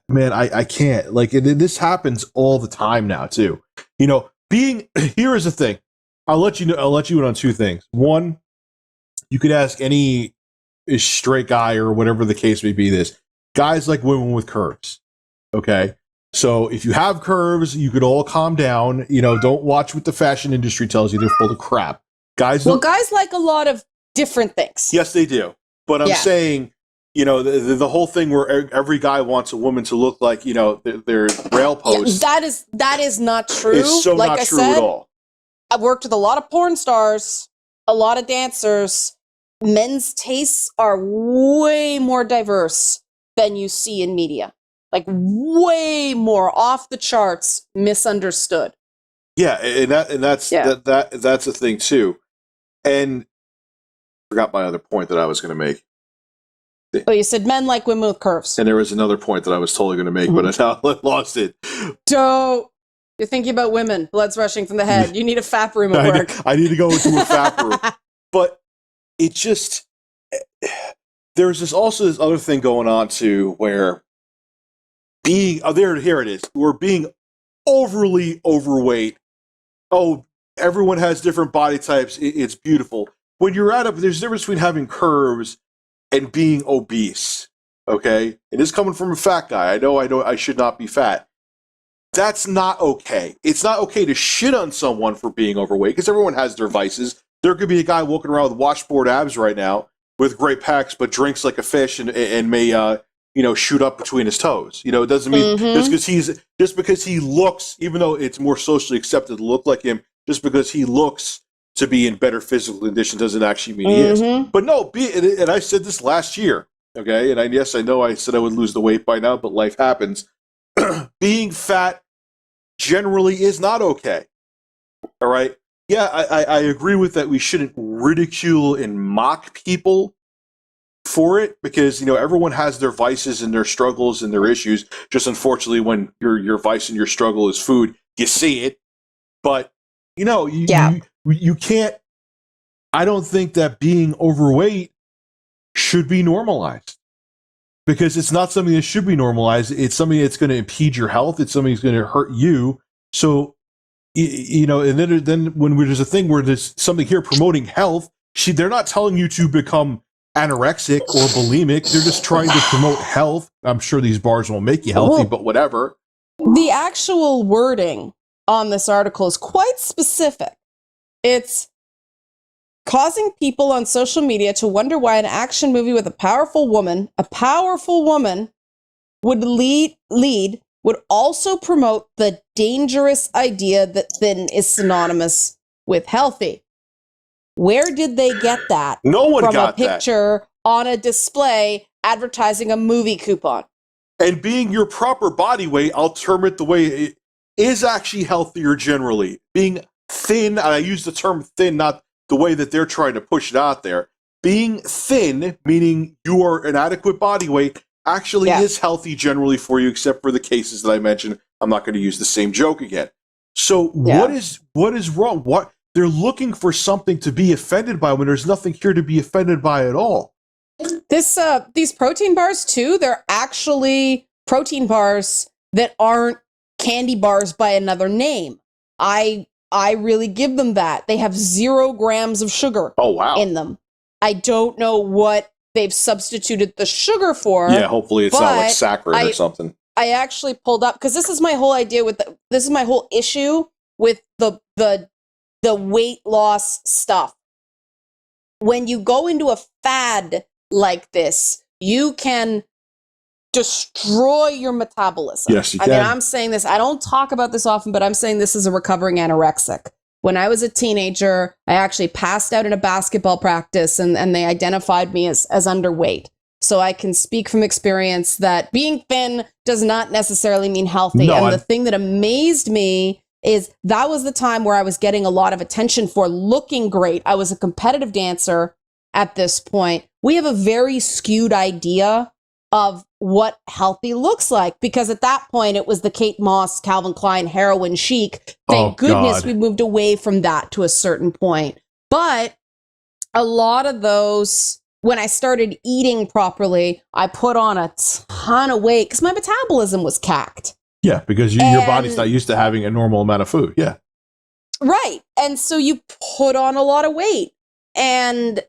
man, I can't. Like, this happens all the time now too. You know, here is the thing. I'll let you in on two things. One, you could ask any straight guy or whatever the case may be. This guys like women with curves. Okay. So if you have curves, you could all calm down. You know, don't watch what the fashion industry tells you. They're full of crap. Guys like a lot of different things. Yes, they do. But I'm saying, you know, the whole thing where every guy wants a woman to look like, you know, their rail posts. Yeah, that is not true. It's so like not true at all. I've worked with a lot of porn stars, a lot of dancers. Men's tastes are way more diverse than you see in media. Like, way more off the charts, misunderstood. Yeah, and that's the thing too. And I forgot my other point that I was going to make. Oh, you said men like women with curves. And there was another point that I was totally going to make, but I lost it. Don't. You're thinking about women. Blood's rushing from the head. You need a FAP room at work. I need to go into a FAP room. But it just... There's this other thing going on, too, where here it is. We're being overly overweight. Oh, everyone has different body types. It's beautiful. When you're there's a difference between having curves and being obese. Okay? And this coming from a fat guy. I know I should not be fat. That's not okay. It's not okay to shit on someone for being overweight, because everyone has their vices. There could be a guy walking around with washboard abs right now with great pecs, but drinks like a fish and may shoot up between his toes. You know, it doesn't mean just because he looks, even though it's more socially accepted to look like him, just because he looks to be in better physical condition doesn't actually mean he is. But no, and I said this last year, okay? And I know I said I would lose the weight by now, but life happens. Being fat generally is not okay. All right? Yeah, I agree with that. We shouldn't ridicule and mock people for it, because, you know, everyone has their vices and their struggles and their issues. Just unfortunately, when your vice and your struggle is food, you see it. But, you know, you can't... I don't think that being overweight should be normalized, because it's not something that should be normalized. It's something that's going to impede your health. It's something that's going to hurt you. So, you know, and then when there's a thing where there's something here promoting health, they're not telling you to become anorexic or bulimic. They're just trying to promote health. I'm sure these bars won't make you healthy, but whatever. The actual wording on this article is quite specific. It's causing people on social media to wonder why an action movie with a powerful woman would also promote the dangerous idea that thin is synonymous with healthy. Where did they get that? No one got that. From a picture on a display advertising a movie coupon. And being your proper body weight, I'll term it the way it is, actually healthier generally. Being thin, and I use the term thin, not the way that they're trying to push it out there. Being thin, meaning you are an adequate body weight, actually is healthy generally for you, except for the cases that I mentioned. I'm not going to use the same joke again. So what is wrong? What they're looking for something to be offended by when there's nothing here to be offended by at all. These protein bars too, they're actually protein bars that aren't candy bars by another name. I really give them that. They have 0 grams of sugar in them. I don't know what they've substituted the sugar for. Yeah, hopefully it's not like saccharin or something. I actually pulled up, because this is my whole idea this is my whole issue with the weight loss stuff. When you go into a fad like this, you can destroy your metabolism. Yes, you can. I mean, I'm saying this, I don't talk about this often, but I'm saying this as a recovering anorexic. When I was a teenager, I actually passed out in a basketball practice, and they identified me as underweight. So I can speak from experience that being thin does not necessarily mean healthy. And the thing that amazed me is that was the time where I was getting a lot of attention for looking great. I was a competitive dancer at this point. We have a very skewed idea of what healthy looks like, because at that point it was the Kate Moss, Calvin Klein heroin chic. Thank goodness we moved away from that to a certain point. But a lot of those, when I started eating properly, I put on a ton of weight because my metabolism was cacked. Yeah, because your body's not used to having a normal amount of food. Yeah. Right. And so you put on a lot of weight. And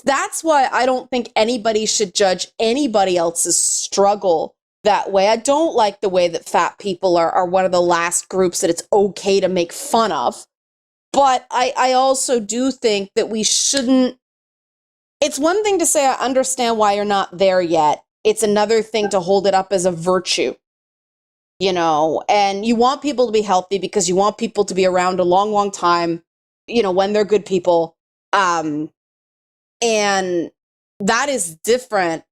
that's why I don't think anybody should judge anybody else's struggle that way. I don't like the way that fat people are one of the last groups that it's okay to make fun of. But I also do think that we shouldn't. It's one thing to say, I understand why you're not there yet. It's another thing to hold it up as a virtue, you know, and you want people to be healthy because you want people to be around a long, long time, you know, when they're good people. And that is different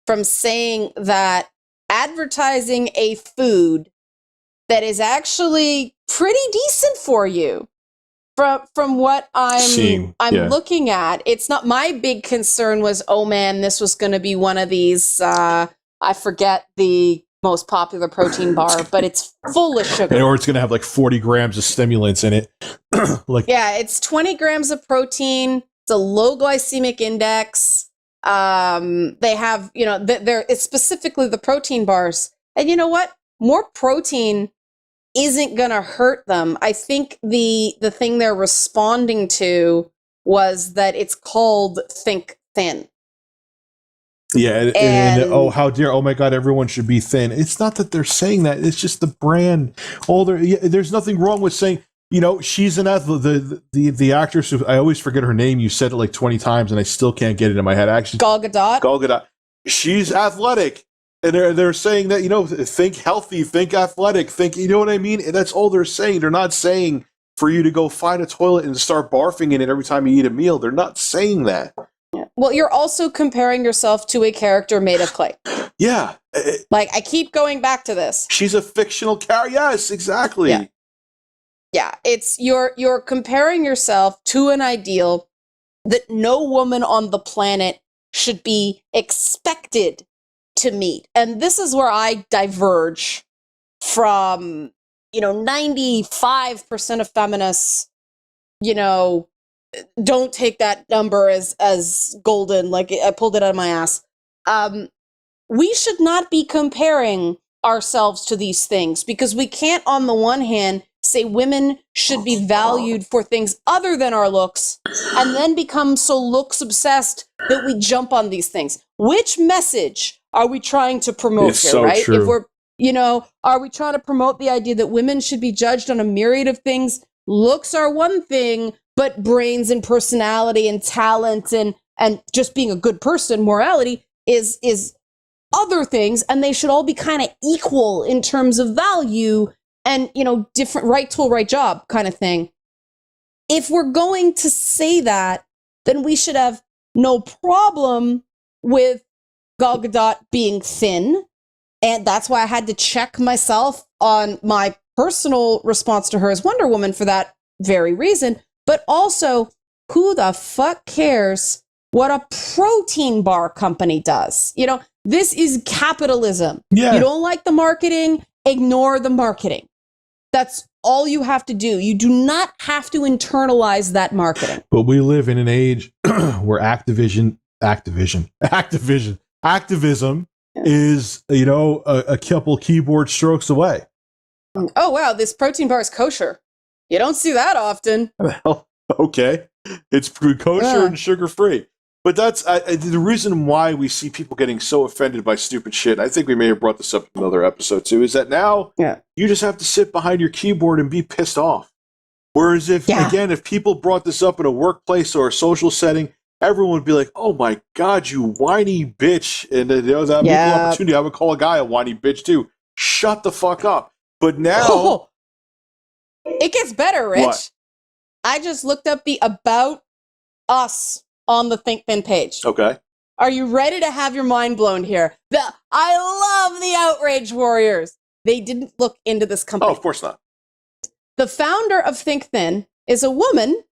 from saying that advertising a food that is actually pretty decent for you. From what I'm looking at, it's not, my big concern was, oh man, this was going to be one of these, I forget the most popular protein bar, but it's full of sugar. Or it's going to have like 40 grams of stimulants in it. Yeah, it's 20 grams of protein. It's a low glycemic index. They have, you know, it's specifically the protein bars. And you know what? More protein isn't going to hurt them. I think the thing they're responding to was that it's called Think Thin. Yeah, and oh, how dare, oh my God, everyone should be thin. It's not that they're saying that. It's just the brand. There's nothing wrong with saying, you know, she's an athlete. The actress, who, I always forget her name. You said it like 20 times and I still can't get it in my head. Actually, Gal Gadot. She's athletic. And they're saying that, you know, think healthy, think athletic, think, you know what I mean? And that's all they're saying. They're not saying for you to go find a toilet and start barfing in it every time you eat a meal. They're not saying that. Yeah. Well, you're also comparing yourself to a character made of clay. Yeah. Like, I keep going back to this. She's a fictional character. Yes, exactly. Yeah. It's you're comparing yourself to an ideal that no woman on the planet should be expected to meet. And this is where I diverge from, you know, 95% of feminists, you know, don't take that number as golden, like I pulled it out of my ass. We should not be comparing ourselves to these things because we can't, on the one hand, say women should be valued for things other than our looks and then become so looks obsessed that we jump on these things. Which message are we trying to promote it's here, so right? True. If we're, you know, are we trying to promote the idea that women should be judged on a myriad of things? Looks are one thing, but brains and personality and talent and just being a good person, morality is other things, and they should all be kind of equal in terms of value and, you know, different right tool, right job kind of thing. If we're going to say that, then we should have no problem with Gal Gadot being thin. And that's why I had to check myself on my personal response to her as Wonder Woman for that very reason. But also, who the fuck cares what a protein bar company does? You know, this is capitalism. Yeah. You don't like the marketing, ignore the marketing. That's all you have to do. You do not have to internalize that marketing. But we live in an age where activism is, you know, a couple keyboard strokes away. Oh, wow, this protein bar is kosher. You don't see that often. Well, okay. It's kosher and sugar-free. But that's the reason why we see people getting so offended by stupid shit. I think we may have brought this up in another episode too, is that now you just have to sit behind your keyboard and be pissed off. Whereas if people brought this up in a workplace or a social setting, everyone would be like, oh my God, you whiny bitch. And there was that opportunity. I would call a guy a whiny bitch too. Shut the fuck up. But now... It gets better, Rich. What? I just looked up the About Us on the Think Thin page. Okay. Are you ready to have your mind blown here? I love the Outrage Warriors. They didn't look into this company. Oh, of course not. The founder of Think Thin is a woman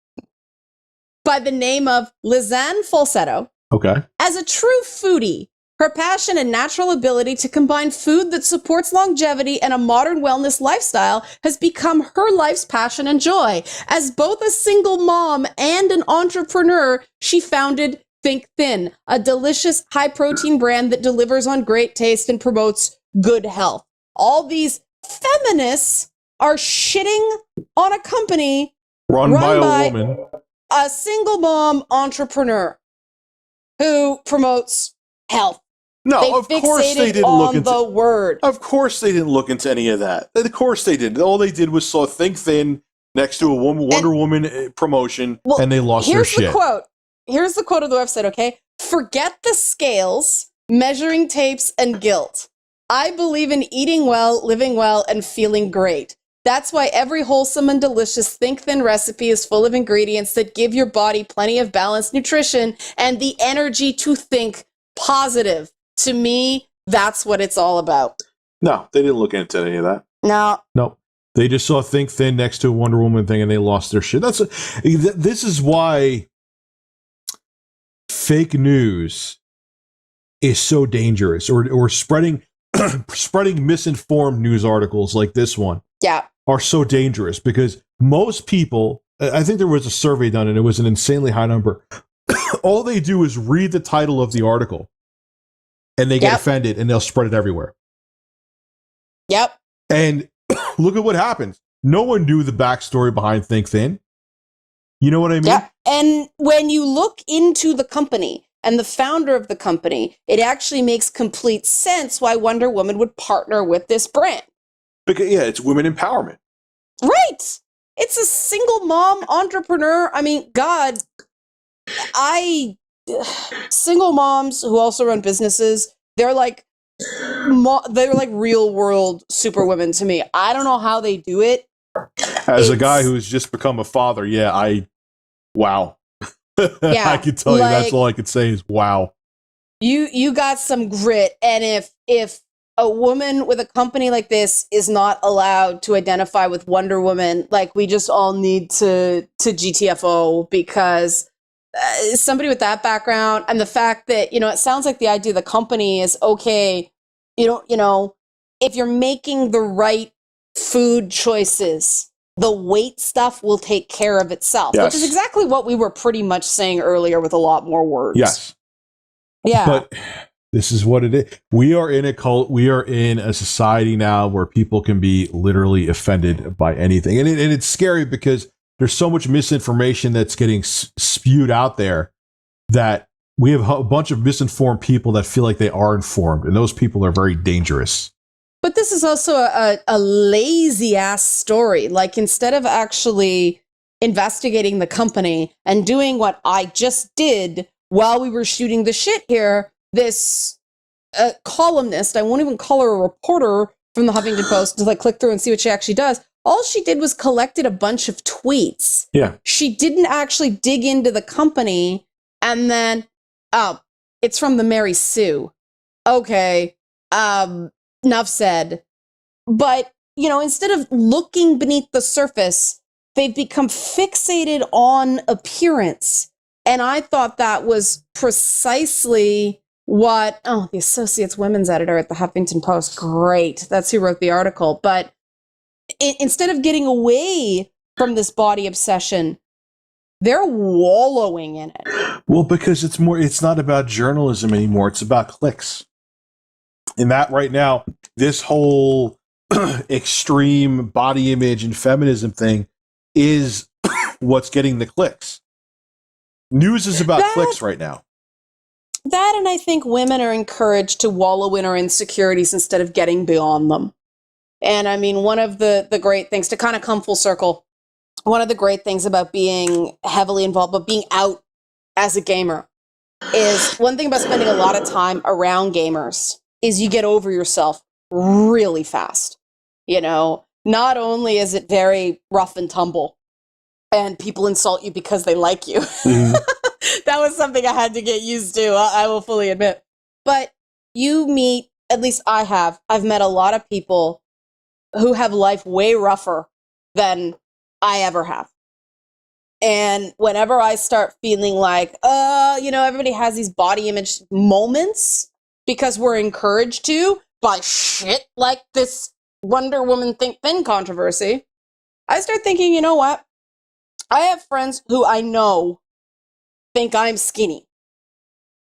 by the name of Lisanne Falsetto. Okay. As a true foodie, Her passion and natural ability to combine food that supports longevity and a modern wellness lifestyle has become her life's passion and joy. As both a single mom and an entrepreneur, she founded Think Thin, a delicious high-protein brand that delivers on great taste and promotes good health. All these feminists are shitting on a company run by a woman, a single mom entrepreneur who promotes health. No, They of course they didn't on look into the word. Of course they didn't look into any of that. Of course they didn't. All they did was saw Think Thin next to a Wonder Woman promotion, and they lost their shit. Here's the quote of the website, okay? Forget the scales, measuring tapes, and guilt. I believe in eating well, living well, and feeling great. That's why every wholesome and delicious Think Thin recipe is full of ingredients that give your body plenty of balanced nutrition and the energy to think positive. To me, that's what it's all about. No, they didn't look into any of that. No. They just saw Think Thin next to a Wonder Woman thing and they lost their shit. This is why fake news is so dangerous, or spreading misinformed news articles like this one. Yeah. Are so dangerous because most people, I think there was a survey done and it was an insanely high number. All they do is read the title of the article and they get offended and they'll spread it everywhere. Yep. And look at what happens. No one knew the backstory behind Think Thin. You know what I mean? Yep. And when you look into the company and the founder of the company, it actually makes complete sense why Wonder Woman would partner with this brand. Because, it's women empowerment. Right. It's a single mom entrepreneur. I mean, God, single moms who also run businesses, they're like real world superwomen to me. I don't know how they do it. As a guy who's just become a father, wow. Yeah, I can tell you that's all I could say is wow. You got some grit, and if a woman with a company like this is not allowed to identify with Wonder Woman, like, we just all need to GTFO, because somebody with that background and the fact that, it sounds like the idea of the company is, okay, if you're making the right food choices, the weight stuff will take care of itself, which is exactly what we were pretty much saying earlier with a lot more words. Yes. Yeah. But this is what it is. We are in a cult. We are in a society now where people can be literally offended by anything. And it's scary because there's so much misinformation that's getting spewed out there that we have a bunch of misinformed people that feel like they are informed. And those people are very dangerous. But this is also a lazy ass story. Like, instead of actually investigating the company and doing what I just did while we were shooting the shit here, this columnist, I won't even call her a reporter from the Huffington Post until I click through and see what she actually does. All she did was collected a bunch of tweets. Yeah. She didn't actually dig into the company. And then, it's from the Mary Sue. Okay. Enough said. But, instead of looking beneath the surface, they've become fixated on appearance. And I thought that was precisely what, the Associates women's editor at the Huffington Post. Great. That's who wrote the article. But instead of getting away from this body obsession, they're wallowing in it. Well, because it's not about journalism anymore. It's about clicks. And that right now, this whole extreme body image and feminism thing is what's getting the clicks. News is about clicks right now. That, and I think women are encouraged to wallow in our insecurities instead of getting beyond them. And I mean, one of the great things, to kind of come full circle, one of the great things about being heavily involved, but being out as a gamer, is one thing about spending a lot of time around gamers is you get over yourself really fast. Not only is it very rough and tumble, and people insult you because they like you. Mm-hmm. That was something I had to get used to, I will fully admit. But you meet, at least I've met a lot of people who have life way rougher than I ever have. And whenever I start feeling like, everybody has these body image moments, because we're encouraged to by shit like this Wonder Woman Think Thin controversy, I start thinking, you know what? I have friends who I know think I'm skinny,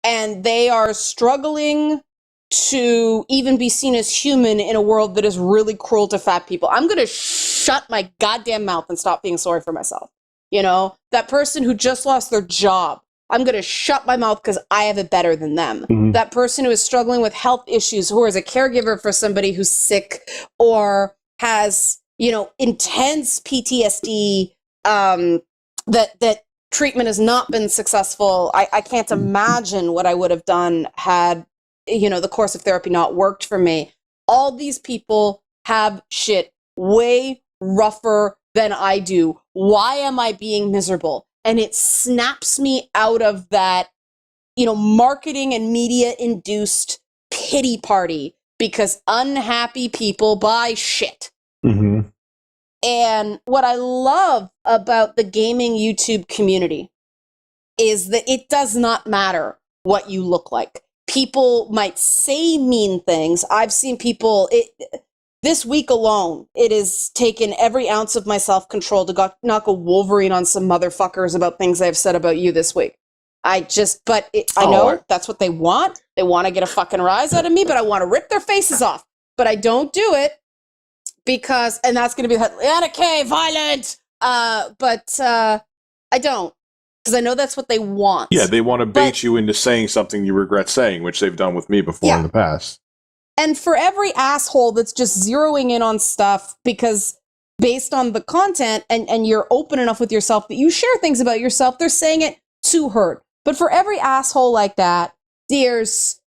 and they are struggling to even be seen as human in a world that is really cruel to fat people. I'm going to shut my goddamn mouth and stop being sorry for myself. You know, that person who just lost their job, I'm going to shut my mouth because I have it better than them. Mhm. That person who is struggling with health issues, who is a caregiver for somebody who's sick or has, you know, intense PTSD, that treatment has not been successful. I can't imagine what I would have done had, you know, the course of therapy not worked for me. All these people have shit way rougher than I do. Why am I being miserable? And it snaps me out of that, you know, marketing and media induced pity party because unhappy people buy shit. Mm-hmm. And what I love about the gaming YouTube community is that it does not matter what you look like. People might say mean things. I've seen people, this week alone, it has taken every ounce of my self-control to not go Wolverine on some motherfuckers about things I've said about you this week. I know that's what they want. They want to get a fucking rise out of me, but I want to rip their faces off. But I don't do it because, and that's going to be Liana K, violent. But I don't, because I know that's what they want. Yeah, they want to bait you into saying something you regret saying, which they've done with me before in the past. And for every asshole that's just zeroing in on stuff because based on the content and you're open enough with yourself that you share things about yourself, they're saying it to hurt. But for every asshole like that, there's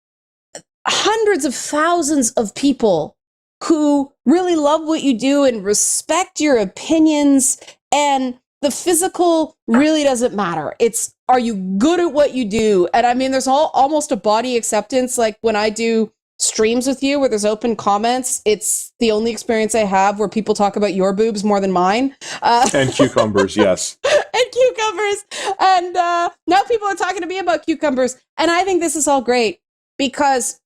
hundreds of thousands of people who really love what you do and respect your opinions, and the physical really doesn't matter. It's, are you good at what you do? And I mean, there's almost a body acceptance. Like when I do streams with you where there's open comments, it's the only experience I have where people talk about your boobs more than mine. And cucumbers, yes. And cucumbers. And now people are talking to me about cucumbers. And I think this is all great because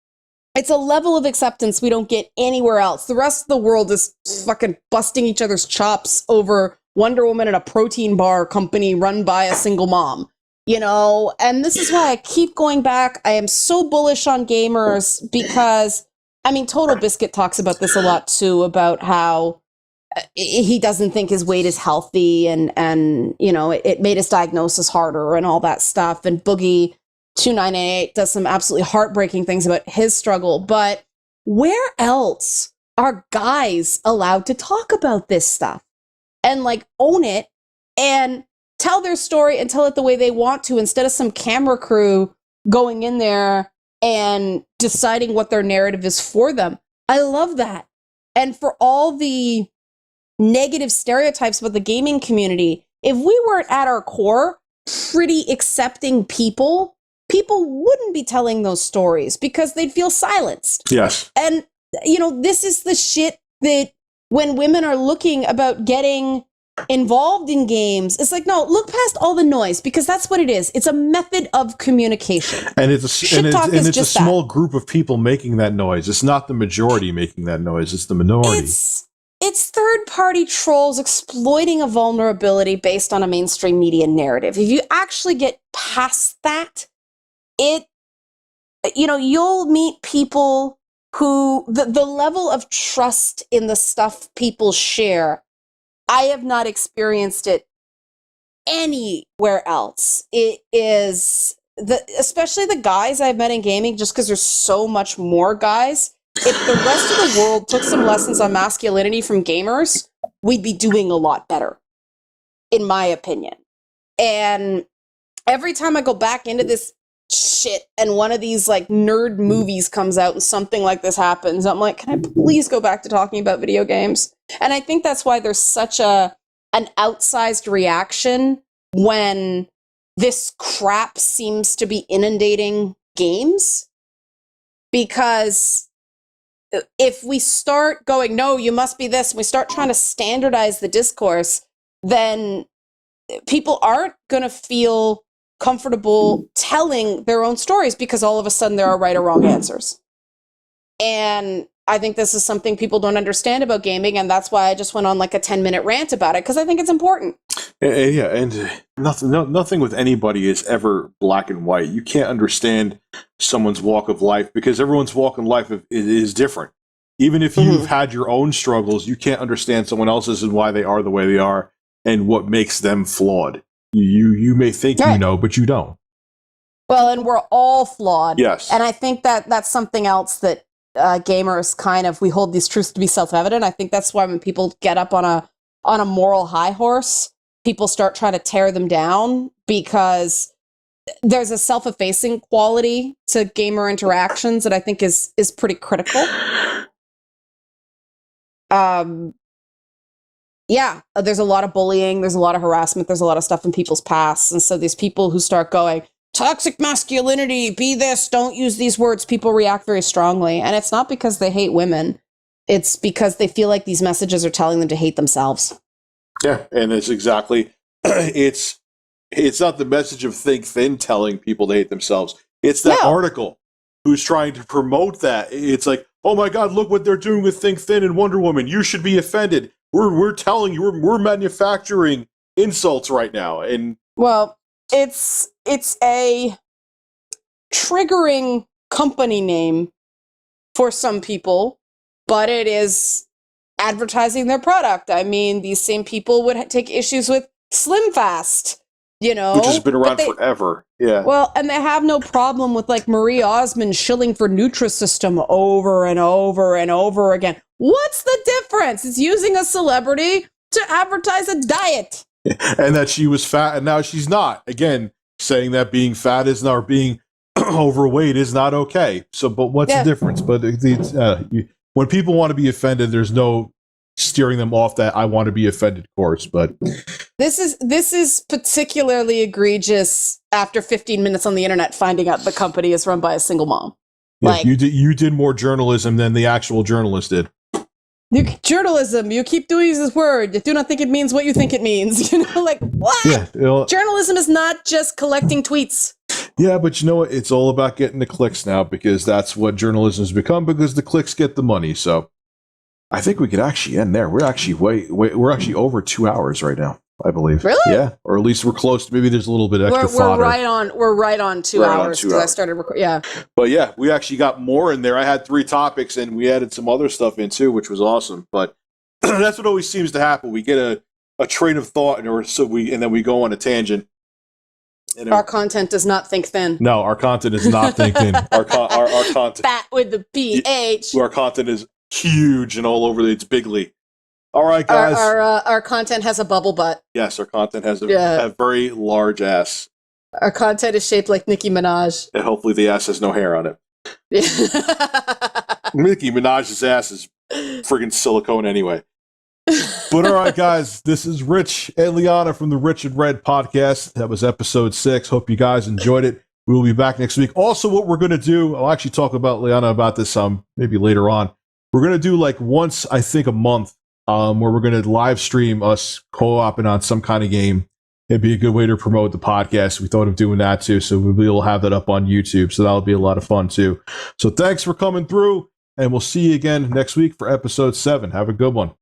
it's a level of acceptance we don't get anywhere else. The rest of the world is fucking busting each other's chops over Wonder Woman and a protein bar company run by a single mom. You know, and this is why I keep going back. I am so bullish on gamers because, I mean, Total Biscuit talks about this a lot too, about how he doesn't think his weight is healthy and you know, it made his diagnosis harder and all that stuff. And Boogie 2988 does some absolutely heartbreaking things about his struggle. But where else are guys allowed to talk about this stuff and like own it and tell their story and tell it the way they want to, instead of some camera crew going in there and deciding what their narrative is for them? I love that. And for all the negative stereotypes about the gaming community, if we weren't at our core pretty accepting people wouldn't be telling those stories because they'd feel silenced. Yes. And, you know, this is the shit that when women are looking about getting involved in games, it's like, no, look past all the noise because that's what it is. It's a method of communication. And it's a small group of people making that noise. It's not the majority making that noise. It's the minority. It's third-party trolls exploiting a vulnerability based on a mainstream media narrative. If you actually get past that, you'll meet people who the level of trust in the stuff people share, I have not experienced it anywhere else. It is especially the guys I've met in gaming, just because there's so much more guys. If the rest of the world took some lessons on masculinity from gamers, we'd be doing a lot better, in my opinion. And every time I go back into this shit and one of these like nerd movies comes out and something like this happens, I'm like, can I please go back to talking about video games? And I think that's why there's such an outsized reaction when this crap seems to be inundating games. Because if we start going, no, you must be this, and we start trying to standardize the discourse, then people aren't going to feel comfortable telling their own stories because all of a sudden there are right or wrong answers. And I think this is something people don't understand about gaming, and that's why I just went on like a 10-minute rant about it, because I think it's important. Yeah, and nothing with anybody is ever black and white. You can't understand someone's walk of life because everyone's walk in life is different. Even if you've had your own struggles, you can't understand someone else's and why they are the way they are and what makes them flawed. You may think you know, but you don't. Well, and we're all flawed. Yes. And I think that that's something else that gamers kind of, we hold these truths to be self-evident. I think that's why when people get up on a moral high horse, people start trying to tear them down, because there's a self-effacing quality to gamer interactions that I think is pretty critical. Yeah, there's a lot of bullying, there's a lot of harassment, there's a lot of stuff in people's pasts. And so these people who start going, toxic masculinity, be this, don't use these words, people react very strongly. And it's not because they hate women. It's because they feel like these messages are telling them to hate themselves. Yeah, and it's exactly, it's not the message of Think Thin telling people to hate themselves. It's that article who's trying to promote that. It's like, oh my God, look what they're doing with Think Thin and Wonder Woman. You should be offended. We're telling you, we're manufacturing insults right now. And well, it's a triggering company name for some people, but it is advertising their product. I mean, these same people would take issues with Slim Fast, you know, which has been around forever. Yeah. Well, and they have no problem with like Marie Osmond shilling for Nutrisystem over and over and over again. What's the difference? It's using a celebrity to advertise a diet. And that she was fat and now she's not. Again, saying that being fat is not, or being overweight is not okay. So, but what's the difference? But when people want to be offended, there's no steering them off that I want to be offended course. But this is particularly egregious after 15 minutes on the internet finding out the company is run by a single mom. Yeah, like, you did more journalism than the actual journalist did. Journalism, you keep doing this word. You do not think it means what you think it means. You know, like, what? Yeah, journalism is not just collecting tweets. Yeah, but you know what? It's all about getting the clicks now, because that's what journalism has become, because the clicks get the money. So I think we could actually end there. We're actually we're actually over 2 hours right now, I believe. Really? Yeah, or at least we're close. Maybe there's a little bit extra fodder. We're right on 2 hours because I started recording. Yeah. But yeah, we actually got more in there. I had 3 topics, and we added some other stuff in too, which was awesome. But that's what always seems to happen. We get a train of thought, and then we go on a tangent. And our content does not think thin. No, our content is not think thin. Our content. Fat with the PH. Our content is huge and all over. It's bigly. All right, guys. Our content has a bubble butt. Yes, our content has a very large ass. Our content is shaped like Nicki Minaj. And hopefully the ass has no hair on it. Nicki Minaj's ass is friggin' silicone anyway. But all right, guys, this is Rich and Liana from the Rich and Red podcast. That was episode 6. Hope you guys enjoyed it. We will be back next week. Also, what we're going to do, I'll actually talk about Liana about this maybe later on. We're going to do like once, I think, a month, where we're going to live stream us co-oping on some kind of game. It'd be a good way to promote the podcast. We thought of doing that too, so we'll be able to have that up on YouTube. So that'll be a lot of fun too. So thanks for coming through, and we'll see you again next week for episode 7. Have a good one.